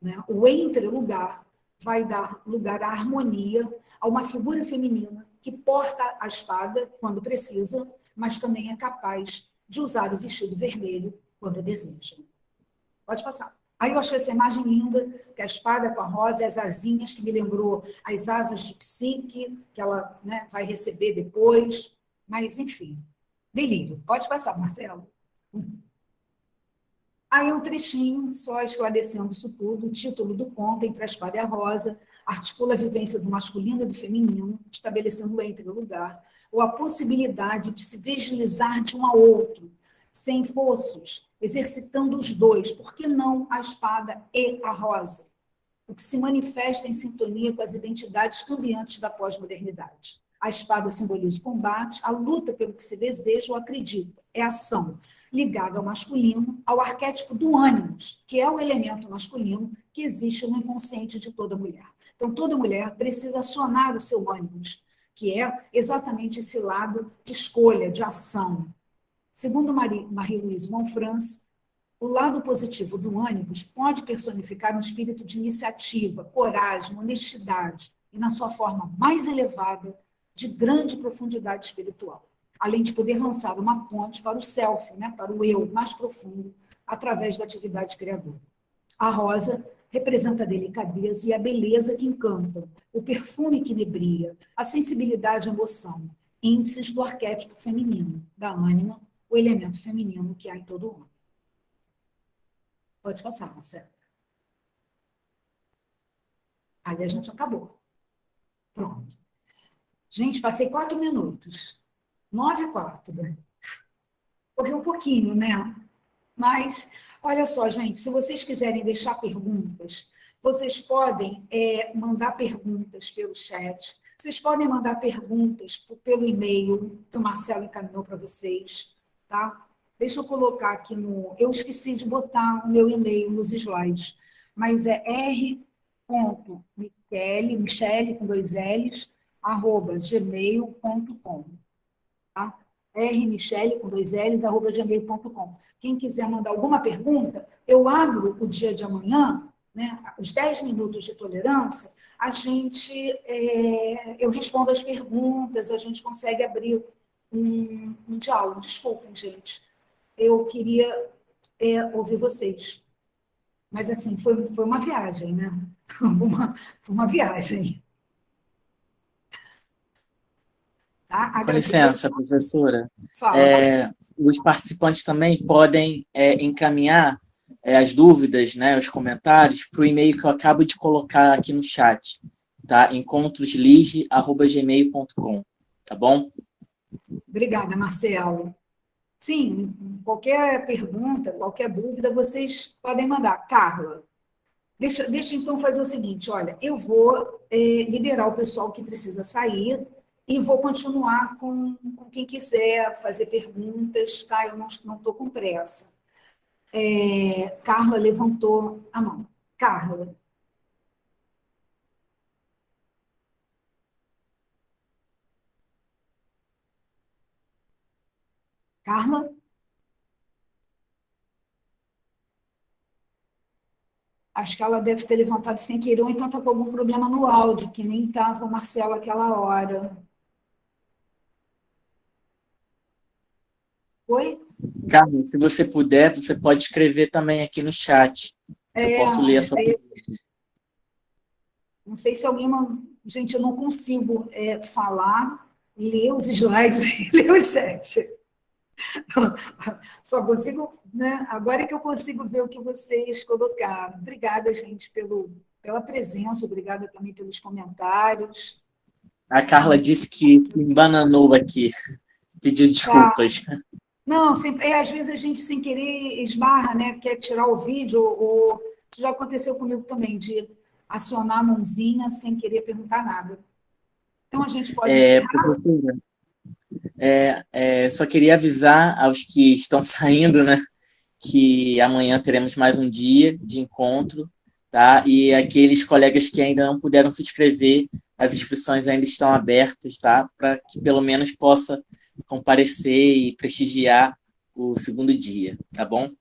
Né? O entre-lugar vai dar lugar à harmonia, a uma figura feminina que porta a espada quando precisa, mas também é capaz de usar o vestido vermelho quando deseja. Pode passar. Aí eu achei essa imagem linda, que a espada com a rosa e as asinhas, que me lembrou as asas de Psique, que ela, né, vai receber depois. Mas, enfim, delírio. Pode passar, Marcelo. Aí um trechinho, só esclarecendo isso tudo, o título do conto, Entre a Espada e a Rosa, articula a vivência do masculino e do feminino, estabelecendo o entre-lugar, ou a possibilidade de se deslizar de um a outro, sem fossos, exercitando os dois. Por que não a espada e a rosa? O que se manifesta em sintonia com as identidades cambiantes da pós-modernidade. A espada simboliza o combate, a luta pelo que se deseja ou acredita. É ação ligada ao masculino, ao arquétipo do ânimos, que é o elemento masculino que existe no inconsciente de toda mulher. Então, toda mulher precisa acionar o seu ânimos, que é exatamente esse lado de escolha, de ação. Segundo Marie-Louise Monfrance, o lado positivo do ânimos pode personificar um espírito de iniciativa, coragem, honestidade, e na sua forma mais elevada, de grande profundidade espiritual, além de poder lançar uma ponte para o self, né, para o eu mais profundo, através da atividade criadora. A rosa representa a delicadeza e a beleza que encantam, o perfume que inebria, a sensibilidade e a emoção, índices do arquétipo feminino, da ânima, o elemento feminino que há em todo homem. Pode passar, Marcelo. Aí a gente acabou. Pronto. Gente, passei 4 minutos. 9:04. Correu um pouquinho, né? Mas, olha só, gente, se vocês quiserem deixar perguntas, vocês podem mandar perguntas pelo chat, vocês podem mandar perguntas pelo e-mail que o Marcelo encaminhou para vocês, tá? Deixa eu colocar aqui no... Eu esqueci de botar o meu e-mail nos slides, mas é r.michele, com 2 L's, @gmail.com. Tá? rmichele, com 2 L's, @gmail.com. Quem quiser mandar alguma pergunta, eu abro o dia de amanhã, né, os 10 minutos de tolerância, eu respondo as perguntas, a gente consegue abrir um diálogo. Desculpem, gente. Eu queria ouvir vocês. Mas, assim, foi uma viagem, né? Foi uma viagem. Tá? Com licença, professora. Fala. Os participantes também podem encaminhar as dúvidas, né, os comentários, para o e-mail que eu acabo de colocar aqui no chat, tá? encontroslige@gmail.com, tá bom? Obrigada, Marcelo. Sim, qualquer pergunta, qualquer dúvida, vocês podem mandar. Carla, deixa então fazer o seguinte, olha, eu vou liberar o pessoal que precisa sair e vou continuar com quem quiser fazer perguntas, tá? Eu não estou com pressa. Carla levantou a mão. Carla. Carla? Acho que ela deve ter levantado sem querer, ou então está com algum problema no áudio, que nem estava o Marcelo aquela hora. Oi? Carmen, se você puder, você pode escrever também aqui no chat. Eu posso ler a sua pergunta. Não sei se alguém... Gente, eu não consigo falar, ler os slides e ler o chat. Só consigo, né? Agora é que eu consigo ver o que vocês colocaram. Obrigada, gente, pela presença, obrigada também pelos comentários. A Carla disse que se embananou aqui, pediu desculpas. Não, sempre, às vezes a gente sem querer esbarra, né? Quer tirar o vídeo ou Isso já aconteceu comigo também, de acionar a mãozinha sem querer perguntar nada. Então, a gente pode encerrar? Professora, só queria avisar aos que estão saindo, né, que amanhã teremos mais um dia de encontro, tá? E aqueles colegas que ainda não puderam se inscrever, as inscrições ainda estão abertas, tá? Para que pelo menos possa comparecer e prestigiar o segundo dia, tá bom?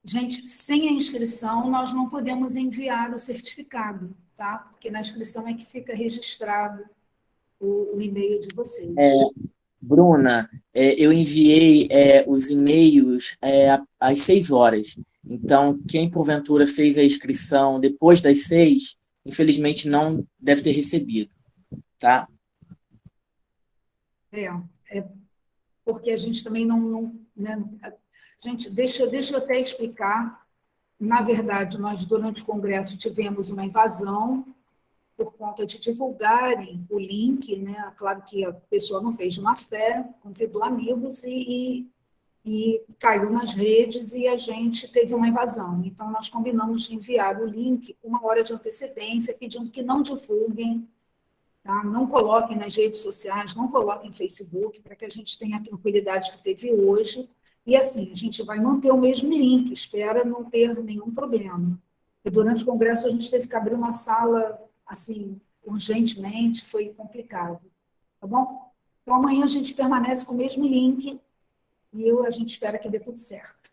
Gente, sem a inscrição, nós não podemos enviar o certificado, tá? Porque na inscrição é que fica registrado o e-mail de vocês. Bruna, eu enviei os e-mails às 6 horas. Então, quem porventura fez a inscrição depois das 6, infelizmente não deve ter recebido, tá? É, é porque a gente também não, né? Gente, deixa eu até explicar. Na verdade, nós, durante o Congresso, tivemos uma invasão por conta de divulgarem o link, né? Claro que a pessoa não fez de má fé, convidou amigos e caiu nas redes e a gente teve uma invasão. Então, nós combinamos de enviar o link com 1 hora de antecedência, pedindo que não divulguem, tá? Não coloquem nas redes sociais, não coloquem no Facebook, para que a gente tenha a tranquilidade que teve hoje. E assim, a gente vai manter o mesmo link, espera não ter nenhum problema. E durante o Congresso, a gente teve que abrir uma sala, assim, urgentemente, foi complicado. Tá bom? Então, amanhã a gente permanece com o mesmo link e a gente espera que dê tudo certo.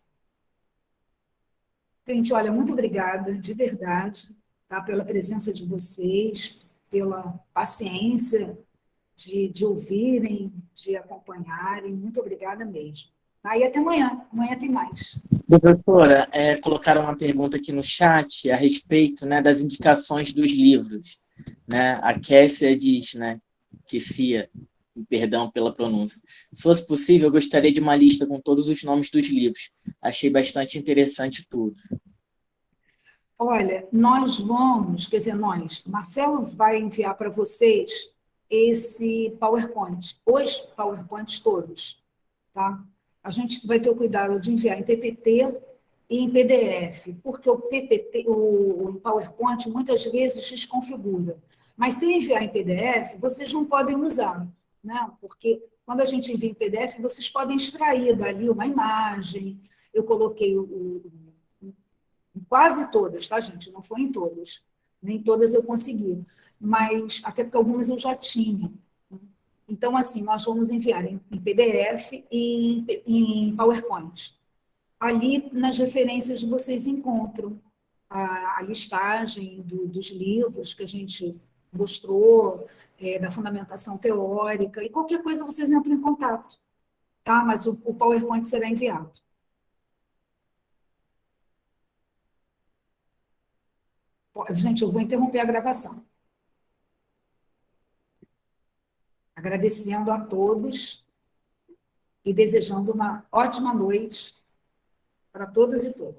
Gente, olha, muito obrigada, de verdade, tá, pela presença de vocês, pela paciência de ouvirem, de acompanharem. Muito obrigada mesmo. Tá? E até amanhã. Amanhã tem mais. Professora, colocaram uma pergunta aqui no chat a respeito, né, das indicações dos livros, né? A Kessia diz, né, Kessia, perdão pela pronúncia. Se fosse possível, eu gostaria de uma lista com todos os nomes dos livros. Achei bastante interessante tudo. Olha, nós vamos, quer dizer, Marcelo vai enviar para vocês esse PowerPoint, os PowerPoints todos, tá? A gente vai ter o cuidado de enviar em PPT e em PDF, porque o PPT, o PowerPoint muitas vezes desconfigura. Mas se enviar em PDF, vocês não podem usar, né? Porque quando a gente envia em PDF, vocês podem extrair dali uma imagem. Eu coloquei quase todas, tá, gente? Não foi em todas. Nem todas eu consegui. Mas, até porque algumas eu já tinha. Então, assim, nós vamos enviar em PDF e em PowerPoint. Ali, nas referências, vocês encontram a listagem dos livros que a gente mostrou, da fundamentação teórica, e qualquer coisa vocês entram em contato, tá? Mas o PowerPoint será enviado. Gente, eu vou interromper a gravação. Agradecendo a todos e desejando uma ótima noite para todos e todas.